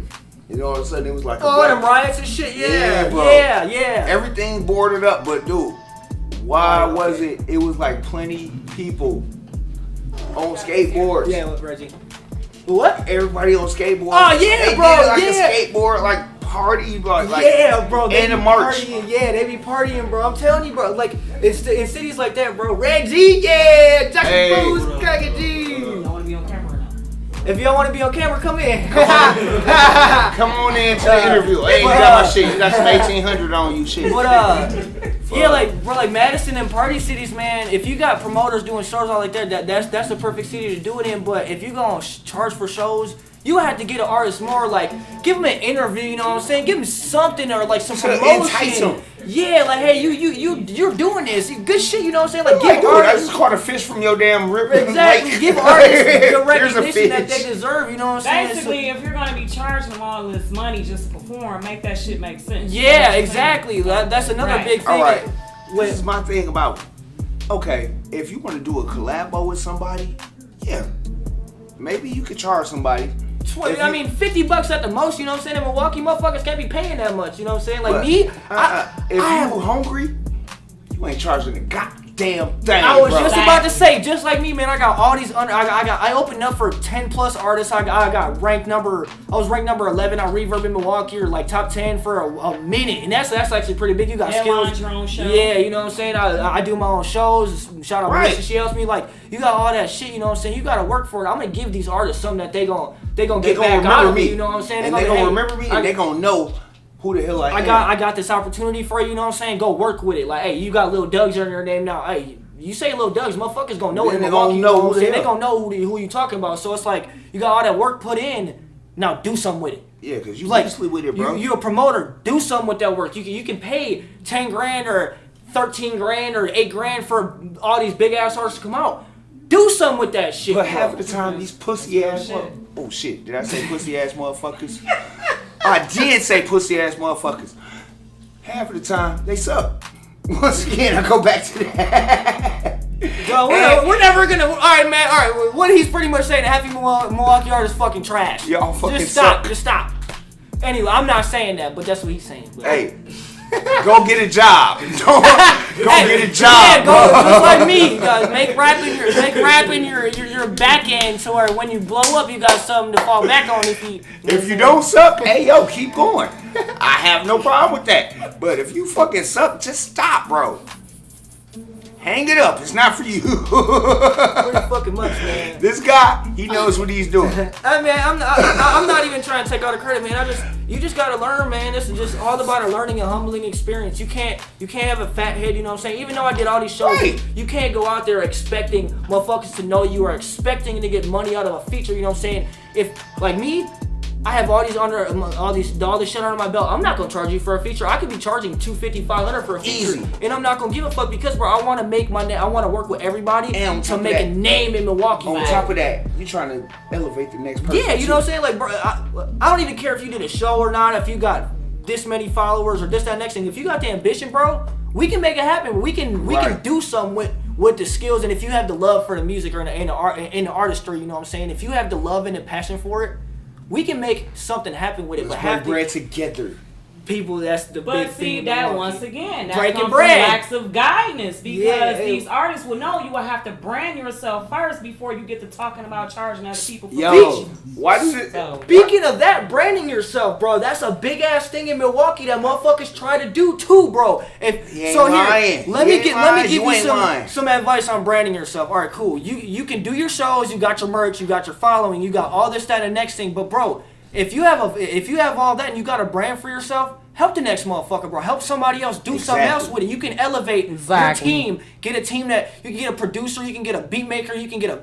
[SPEAKER 2] You know, all of a sudden it was like,
[SPEAKER 3] them riots and shit. Yeah,
[SPEAKER 2] bro.
[SPEAKER 3] Yeah.
[SPEAKER 2] Everything boarded up, but dude, why was it? It was like plenty people on skateboards.
[SPEAKER 3] Yeah, with Reggie. What?
[SPEAKER 2] Everybody on skateboards.
[SPEAKER 3] Oh, yeah,
[SPEAKER 2] they
[SPEAKER 3] bro,
[SPEAKER 2] did like
[SPEAKER 3] yeah.
[SPEAKER 2] a skateboard like party, like
[SPEAKER 3] Yeah, bro. They
[SPEAKER 2] and
[SPEAKER 3] be
[SPEAKER 2] a march.
[SPEAKER 3] partying. Yeah, they be partying, bro. I'm telling you, bro. Like in cities like that, bro. Reggie, yeah, Jackie
[SPEAKER 2] Hey.
[SPEAKER 3] Bruce, Cracky G.
[SPEAKER 4] I want to be on camera now.
[SPEAKER 3] If y'all want to be on camera, come in.
[SPEAKER 2] Come on in to the interview. Hey, you got my shit. You got some 1800 on you, shit.
[SPEAKER 3] But yeah, like bro, like Madison and party cities, man. If you got promoters doing shows all like that, that's the perfect city to do it in. But if you gonna charge for shows, you have to get an artist more like give them an interview. You know what I'm saying? Give them something or like some
[SPEAKER 2] To
[SPEAKER 3] promotion.
[SPEAKER 2] entice 'em.
[SPEAKER 3] Yeah, like hey, you're doing this good shit. You know what I'm saying? Like
[SPEAKER 2] Like,
[SPEAKER 3] give
[SPEAKER 2] dude, I
[SPEAKER 3] artists.
[SPEAKER 2] just caught a fish from your damn river.
[SPEAKER 3] Exactly.
[SPEAKER 2] Lake.
[SPEAKER 3] Give artists the
[SPEAKER 2] Here's a
[SPEAKER 3] recognition that
[SPEAKER 2] fish.
[SPEAKER 3] they deserve. You know what I'm saying?
[SPEAKER 4] Basically, if you're gonna be charging them all this money just to perform, make that shit make sense. You know
[SPEAKER 3] Yeah,
[SPEAKER 4] what I'm saying?
[SPEAKER 3] exactly. That's another
[SPEAKER 4] Right.
[SPEAKER 3] big thing.
[SPEAKER 2] All right.
[SPEAKER 3] that-
[SPEAKER 2] This is my thing about, okay, if you want to do a collabo with somebody, yeah, maybe you could charge somebody. If
[SPEAKER 3] I
[SPEAKER 2] you-
[SPEAKER 3] mean, $50 at the most. You know what I'm saying? In Milwaukee, motherfuckers can't be paying that much. You know what I'm saying? Like
[SPEAKER 2] But,
[SPEAKER 3] me,
[SPEAKER 2] if you hungry, you ain't charging a goddamn thing.
[SPEAKER 3] I was
[SPEAKER 2] bro.
[SPEAKER 3] just about to say, just like me, man. I got all these. I opened up for 10+ artists. I got ranked number. I was ranked number 11 on Reverb in Milwaukee, or like top 10 for a minute, and that's actually pretty big. You got
[SPEAKER 4] Headline
[SPEAKER 3] skills.
[SPEAKER 4] your own show.
[SPEAKER 3] Yeah, you know what I'm saying. I do my own shows. Shout out
[SPEAKER 2] Right.
[SPEAKER 3] Marissa. She helps me. Like you got all that shit. You know what I'm saying. You got to work for it. I'm gonna give these artists something that they gonna get
[SPEAKER 2] gonna
[SPEAKER 3] back out
[SPEAKER 2] remember
[SPEAKER 3] of me.
[SPEAKER 2] me.
[SPEAKER 3] You know what I'm saying?
[SPEAKER 2] And they gonna remember me, and they gonna know who the hell I am.
[SPEAKER 3] I got this opportunity for you, you know what I'm saying? Go work with it. Like, hey, you got Lil DuGz under your name now. Hey, you say Lil DuGz, motherfuckers gonna know it.
[SPEAKER 2] Then they
[SPEAKER 3] Milwaukee,
[SPEAKER 2] gonna
[SPEAKER 3] you
[SPEAKER 2] know
[SPEAKER 3] what
[SPEAKER 2] who
[SPEAKER 3] I'm
[SPEAKER 2] the
[SPEAKER 3] saying?
[SPEAKER 2] hell.
[SPEAKER 3] They gonna know who you talking about. So it's like you got all that work put in. Now do something with it.
[SPEAKER 2] Yeah, cause you
[SPEAKER 3] Like
[SPEAKER 2] loosely with it, bro.
[SPEAKER 3] you a promoter. Do something with that work. You can pay 10 grand or 13 grand or 8 grand for all these big ass artists to come out. Do something with that shit.
[SPEAKER 2] But
[SPEAKER 3] bro.
[SPEAKER 2] half of the time, these pussy ass oh shit, did I say pussy ass motherfuckers? I did say pussy ass motherfuckers. Half of the time, they suck. Once again, I go back to that.
[SPEAKER 3] Well, we're never gonna. All right, man. All right, what he's pretty much saying, half you Milwaukee artists fucking trash.
[SPEAKER 2] Y'all fucking
[SPEAKER 3] just stop.
[SPEAKER 2] suck.
[SPEAKER 3] Just stop. Anyway, I'm not saying that, but that's what he's saying. But,
[SPEAKER 2] Hey, go get a job. Go get a job.
[SPEAKER 3] Yeah, go just like me. Make rapping your back end, so where when you blow up, you got something to fall back on.
[SPEAKER 2] If you don't suck, hey yo, keep going. I have no problem with that. But if you fucking suck, just stop, bro. hang it up. It's not for you.
[SPEAKER 3] Pretty fucking much, man.
[SPEAKER 2] This guy, he knows what he's doing.
[SPEAKER 3] I mean, I'm not even trying to take all the credit, man. You just gotta learn, man. This is just all about a learning and humbling experience. You can't have a fat head, you know what I'm saying? Even though I did all these shows,
[SPEAKER 2] Right.
[SPEAKER 3] you can't go out there expecting motherfuckers to know you or expecting to get money out of a feature, you know what I'm saying? If, like me, I have all this shit under my belt. I'm not gonna charge you for a feature. I could be charging $250, $500 for a feature,
[SPEAKER 2] Easy.
[SPEAKER 3] and I'm not gonna give a fuck because, bro, I want to make my name. I want to work with everybody
[SPEAKER 2] And on
[SPEAKER 3] to
[SPEAKER 2] top of
[SPEAKER 3] make a
[SPEAKER 2] that-
[SPEAKER 3] name in Milwaukee.
[SPEAKER 2] On
[SPEAKER 3] man.
[SPEAKER 2] top of that, you're trying to elevate the next person.
[SPEAKER 3] Yeah, you know what I'm saying? Like, bro, I don't even care if you did a show or not, if you got this many followers or this, that, next thing. If you got the ambition, bro, we can make it happen. We can
[SPEAKER 2] Right.
[SPEAKER 3] do something with the skills, and if you have the love for the music or in the artistry, you know what I'm saying? If you have the love and the passion for it, we can make something happen with it.
[SPEAKER 2] Let's
[SPEAKER 3] But
[SPEAKER 2] break
[SPEAKER 3] have
[SPEAKER 2] bread together.
[SPEAKER 3] people, that's the big
[SPEAKER 4] But
[SPEAKER 3] thing.
[SPEAKER 4] see,
[SPEAKER 3] in
[SPEAKER 4] that
[SPEAKER 3] Milwaukee.
[SPEAKER 4] once again, that
[SPEAKER 3] Breaking
[SPEAKER 4] comes
[SPEAKER 3] bread.
[SPEAKER 4] from lacks of guidance because
[SPEAKER 3] Yeah.
[SPEAKER 4] these artists will know you will have to brand yourself first before you get to talking about charging other people for
[SPEAKER 2] Yo,
[SPEAKER 4] features.
[SPEAKER 2] why does it?
[SPEAKER 4] So,
[SPEAKER 3] Speaking of that, branding yourself, bro, that's a big ass thing in Milwaukee that motherfuckers try to do too, bro.
[SPEAKER 2] He ain't lying.
[SPEAKER 3] Let
[SPEAKER 2] He
[SPEAKER 3] me
[SPEAKER 2] ain't
[SPEAKER 3] give
[SPEAKER 2] lying. You
[SPEAKER 3] you
[SPEAKER 2] ain't lying.
[SPEAKER 3] some advice on branding yourself. All right, cool. You can do your shows, you got your merch, you got your following, you got all this, that, and next thing. But bro, if you have all that and you got a brand for yourself, help the next motherfucker, bro. Help somebody else do something else with it. You can elevate
[SPEAKER 4] Exactly.
[SPEAKER 3] your team. Get a team that you can get a producer, you can get a beat maker, you can get a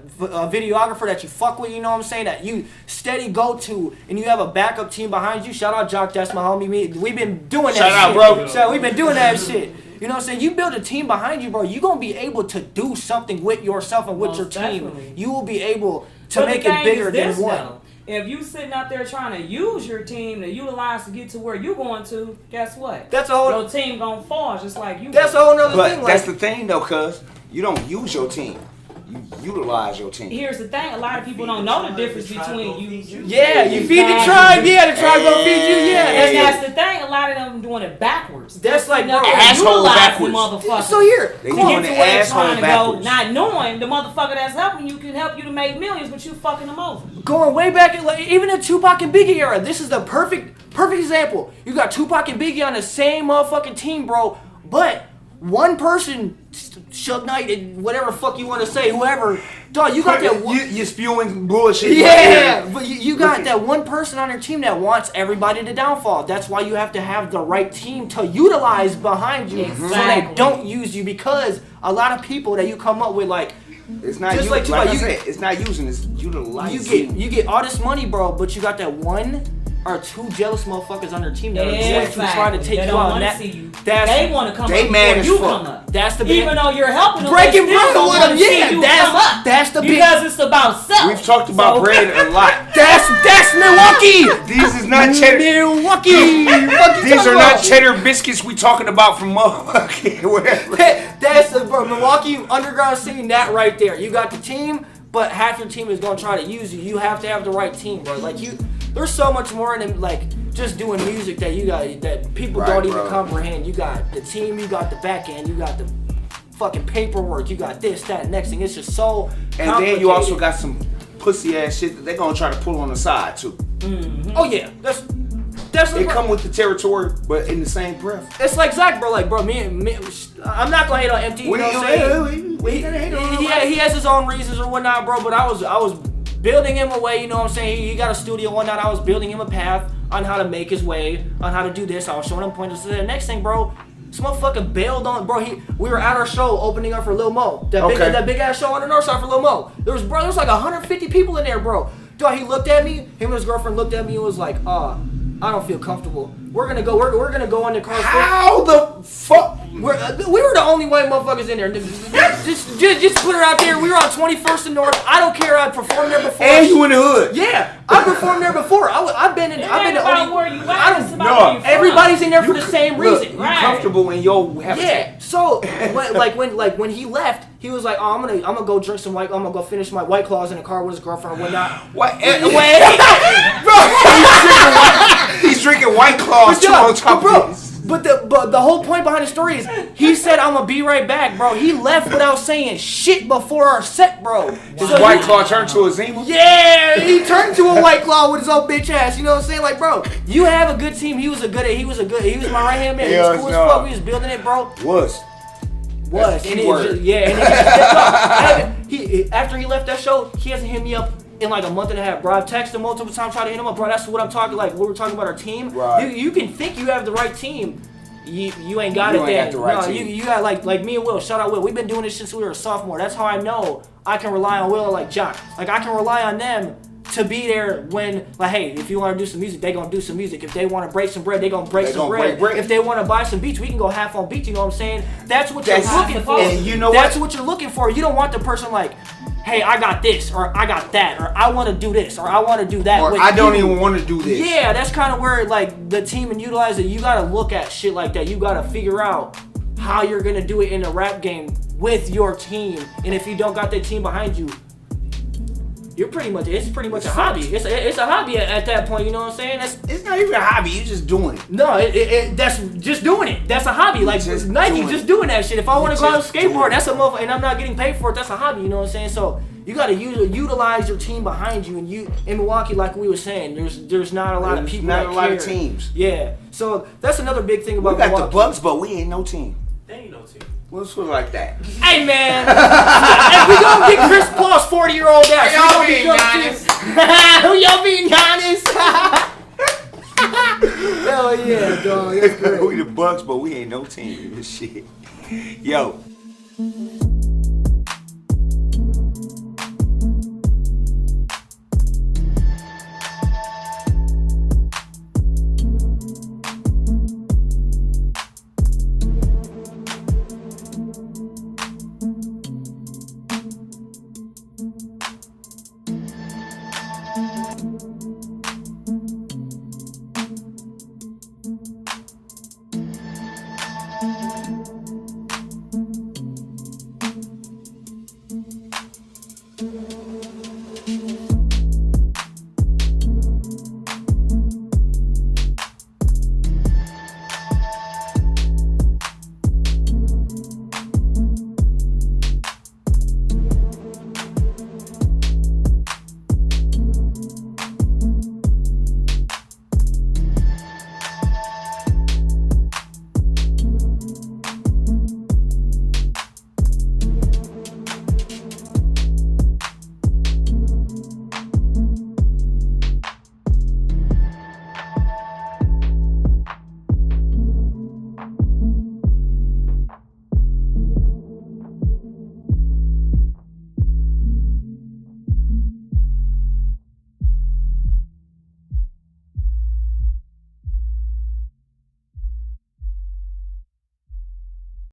[SPEAKER 3] videographer that you fuck with. You know what I'm saying? That you steady go to, and you have a backup team behind you. Shout out Jock, that's my homie. We've been doing that.
[SPEAKER 2] Shout out,
[SPEAKER 3] shit.
[SPEAKER 2] bro.
[SPEAKER 3] So we've been doing that shit. You know what I'm saying? You build a team behind you, bro. You gonna be able to do something with yourself and with
[SPEAKER 4] Most
[SPEAKER 3] your team.
[SPEAKER 4] definitely.
[SPEAKER 3] You will be able to
[SPEAKER 4] but
[SPEAKER 3] make
[SPEAKER 4] the
[SPEAKER 3] it
[SPEAKER 4] thing
[SPEAKER 3] bigger
[SPEAKER 4] is this,
[SPEAKER 3] than one.
[SPEAKER 4] though. If you sitting out there trying to use your team to utilize to get to where you going to, guess what?
[SPEAKER 3] That's a whole.
[SPEAKER 4] Your team gonna fall just like you.
[SPEAKER 3] That's a whole nother
[SPEAKER 2] But
[SPEAKER 3] thing.
[SPEAKER 2] that's
[SPEAKER 3] Like,
[SPEAKER 2] the thing, though, cuz you don't use your team. You utilize your team.
[SPEAKER 4] Here's the thing: a lot of people don't know the difference between you.
[SPEAKER 3] yeah, you feed the tribe. Yeah, the tribe gonna feed you. Yeah,
[SPEAKER 4] And
[SPEAKER 2] Yeah.
[SPEAKER 4] that's the thing. A lot of them doing it backwards.
[SPEAKER 3] That's like, bro,
[SPEAKER 2] asshole backwards.
[SPEAKER 4] Motherfucker.
[SPEAKER 3] So here,
[SPEAKER 2] They
[SPEAKER 4] To
[SPEAKER 3] cool.
[SPEAKER 2] doing
[SPEAKER 4] get to
[SPEAKER 2] the
[SPEAKER 4] where they're
[SPEAKER 2] asshole
[SPEAKER 4] trying to go,
[SPEAKER 2] backwards.
[SPEAKER 4] not knowing the motherfucker that's helping you can help you to make millions, but you fucking them over.
[SPEAKER 3] Going way back in, like, even in Tupac and Biggie era, this is the perfect example. You got Tupac and Biggie on the same motherfucking team, bro. But one person, Suge Knight and whatever the fuck you want to say, whoever, dog, you got that one.
[SPEAKER 2] You spewing bullshit.
[SPEAKER 3] Yeah, but you got that one person on your team that wants everybody to downfall. That's why you have to have the right team to utilize behind you so
[SPEAKER 4] Exactly.
[SPEAKER 3] they don't use you, because a lot of people that you come up with, like,
[SPEAKER 2] It's not
[SPEAKER 3] Just
[SPEAKER 2] you,
[SPEAKER 3] like
[SPEAKER 2] like I
[SPEAKER 3] you-
[SPEAKER 2] said, it's not using, it's utilizing.
[SPEAKER 3] you get all this money, bro, but you got that one or two jealous motherfuckers on their team that are going to try to take
[SPEAKER 4] They
[SPEAKER 3] you
[SPEAKER 4] don't
[SPEAKER 3] out.
[SPEAKER 4] want to
[SPEAKER 3] That-
[SPEAKER 4] see you.
[SPEAKER 3] That's
[SPEAKER 4] They want to come
[SPEAKER 2] they
[SPEAKER 4] up
[SPEAKER 2] mad
[SPEAKER 4] before
[SPEAKER 2] as
[SPEAKER 4] you
[SPEAKER 2] fuck.
[SPEAKER 4] come up.
[SPEAKER 3] that's the big
[SPEAKER 4] Even though you're helping them,
[SPEAKER 3] breaking
[SPEAKER 4] they still
[SPEAKER 3] bread
[SPEAKER 4] don't
[SPEAKER 3] with
[SPEAKER 4] want
[SPEAKER 3] them.
[SPEAKER 4] to see
[SPEAKER 3] Yeah,
[SPEAKER 4] you
[SPEAKER 3] that's
[SPEAKER 4] come up.
[SPEAKER 3] that's the big.
[SPEAKER 4] Because it's about self.
[SPEAKER 2] We've talked about
[SPEAKER 4] So-
[SPEAKER 2] bread a lot.
[SPEAKER 3] That's Milwaukee.
[SPEAKER 2] These is not cheddar.
[SPEAKER 3] Milwaukee. Fuck you
[SPEAKER 2] These
[SPEAKER 3] talking
[SPEAKER 2] are not
[SPEAKER 3] about?
[SPEAKER 2] cheddar biscuits we talking about from motherfucking wherever.
[SPEAKER 3] That's the Milwaukee underground scene. That right there. You got the team, but half your team is gonna try to use you. You have to have the right team, bro. Like there's so much more in like just doing music that that people
[SPEAKER 2] Right,
[SPEAKER 3] don't even
[SPEAKER 2] bro.
[SPEAKER 3] comprehend. You got the team, you got the back end, you got the fucking paperwork, you got this, that, next thing. It's just so
[SPEAKER 2] And then you also
[SPEAKER 3] complicated.
[SPEAKER 2] got some pussy ass shit that they gonna try to pull on the side too.
[SPEAKER 3] Oh yeah, that's
[SPEAKER 2] They
[SPEAKER 3] bro.
[SPEAKER 2] come with the territory, but in the same breath.
[SPEAKER 3] It's like Zach, bro. Like, bro, me, I'm not gonna hate on MT. You know what I'm saying?
[SPEAKER 2] We gonna hate on
[SPEAKER 3] He has his own reasons or whatnot, bro. But I was building him a way. You know what I'm saying? He got a studio and whatnot. I was building him a path on how to make his way, on how to do this. I was showing him pointers to the next thing, bro. This motherfucker bailed on, bro. We were at our show opening up for Lil Mo. That big ass show on the north side for Lil Mo. There was like 150 people in there, bro. Dog, he looked at me. Him and his girlfriend looked at me and was like, I don't feel comfortable. We're gonna go on the car.
[SPEAKER 2] How the fuck?
[SPEAKER 3] We were the only white motherfuckers in there. Just put it out there. We were on 21st and North. I don't care. I performed there before.
[SPEAKER 2] And you in the hood.
[SPEAKER 3] Yeah, I performed there before. I've been
[SPEAKER 4] It
[SPEAKER 3] the
[SPEAKER 4] ain't about
[SPEAKER 3] only.
[SPEAKER 4] where you
[SPEAKER 3] I
[SPEAKER 4] at,
[SPEAKER 3] don't-
[SPEAKER 4] it's about
[SPEAKER 2] no,
[SPEAKER 4] where you from.
[SPEAKER 3] Everybody's in there for the same
[SPEAKER 2] Look,
[SPEAKER 3] reason.
[SPEAKER 2] you
[SPEAKER 4] Right.
[SPEAKER 2] comfortable in your habitat.
[SPEAKER 3] Yeah. So when he left, he was like, "Oh, I'm gonna go drink some white. I'm gonna go finish my White Claws in the car with his girlfriend or whatnot."
[SPEAKER 2] What?
[SPEAKER 3] Wait.
[SPEAKER 2] He's drinking White Claws too on top of this.
[SPEAKER 3] But the whole point behind the story is he said, "I'm gonna be right back, bro." He left without saying shit before our set, bro.
[SPEAKER 2] His
[SPEAKER 3] So
[SPEAKER 2] White
[SPEAKER 3] he-
[SPEAKER 2] Claw turned to a Zima.
[SPEAKER 3] Yeah, he turned to a White Claw with his old bitch ass. You know what I'm saying? Like, bro, you have a good team. He was my right hand man. He was
[SPEAKER 2] Yes,
[SPEAKER 3] cool
[SPEAKER 2] no.
[SPEAKER 3] as fuck. We was building it, bro.
[SPEAKER 2] Was.
[SPEAKER 3] was.
[SPEAKER 2] the
[SPEAKER 3] And
[SPEAKER 2] key word.
[SPEAKER 3] and it just kept up. After he left that show, he hasn't hit me up in like a month and a half, bro. I've texted him multiple times, trying to hit him up, bro. That's what I'm talking, like, when we're talking about our team.
[SPEAKER 2] Right.
[SPEAKER 3] You can think you have the right team. You ain't got
[SPEAKER 2] You
[SPEAKER 3] it
[SPEAKER 2] ain't
[SPEAKER 3] then.
[SPEAKER 2] got the right
[SPEAKER 3] No,
[SPEAKER 2] team.
[SPEAKER 3] you got like me and Will. Shout out Will. We've been doing this since we were a sophomore. That's how I know I can rely on Will like John. Like, I can rely on them to be there when, like, hey, if you want to do some music, they gonna do some music. If they want to break some bread, they gonna break some bread. If they want to buy some beats, we can go half on beats. You know what I'm saying? That's what you're looking for.
[SPEAKER 2] And you know
[SPEAKER 3] That's what you're looking for. You don't want the person like, hey, I got this, or I got that, or I want to do this, or I want to do that.
[SPEAKER 2] Or
[SPEAKER 3] with
[SPEAKER 2] I don't
[SPEAKER 3] you.
[SPEAKER 2] even want to do this.
[SPEAKER 3] Yeah, that's kind of where, like, the team and utilize it. You gotta look at shit like that. You gotta figure out how you're gonna do it in a rap game with your team. And if you don't got that team behind you, it's pretty much a hobby. It's a hobby at that point. You know what I'm saying?
[SPEAKER 2] It's not even a hobby. You're just doing it.
[SPEAKER 3] No, that's just doing it. That's a hobby. Like
[SPEAKER 2] Just
[SPEAKER 3] Nike,
[SPEAKER 2] doing
[SPEAKER 3] just
[SPEAKER 2] it.
[SPEAKER 3] doing that shit. If I want to go out and
[SPEAKER 2] just doing
[SPEAKER 3] skateboard,
[SPEAKER 2] it.
[SPEAKER 3] that's a motherfucker, and I'm not getting paid for it. That's a hobby. You know what I'm saying? So you got to utilize your team behind you. And you in Milwaukee, like we were saying, there's not a lot of
[SPEAKER 2] There's
[SPEAKER 3] people.
[SPEAKER 2] not
[SPEAKER 3] that
[SPEAKER 2] a lot of
[SPEAKER 3] care.
[SPEAKER 2] teams.
[SPEAKER 3] Yeah. So that's another big thing
[SPEAKER 2] We
[SPEAKER 3] about
[SPEAKER 2] got the
[SPEAKER 3] Milwaukee.
[SPEAKER 2] Bucks, but we ain't no team.
[SPEAKER 6] They ain't no team.
[SPEAKER 2] Let's put it like that.
[SPEAKER 3] Hey man, hey, we gonna get Chris Paul's 40-year-old ass.
[SPEAKER 2] Y'all
[SPEAKER 3] We
[SPEAKER 2] being
[SPEAKER 3] gonna
[SPEAKER 2] Giannis.
[SPEAKER 3] Who y'all being Giannis? Hell yeah, dog. That's great.
[SPEAKER 2] We the Bucks, but we ain't no team. Shit. Yo.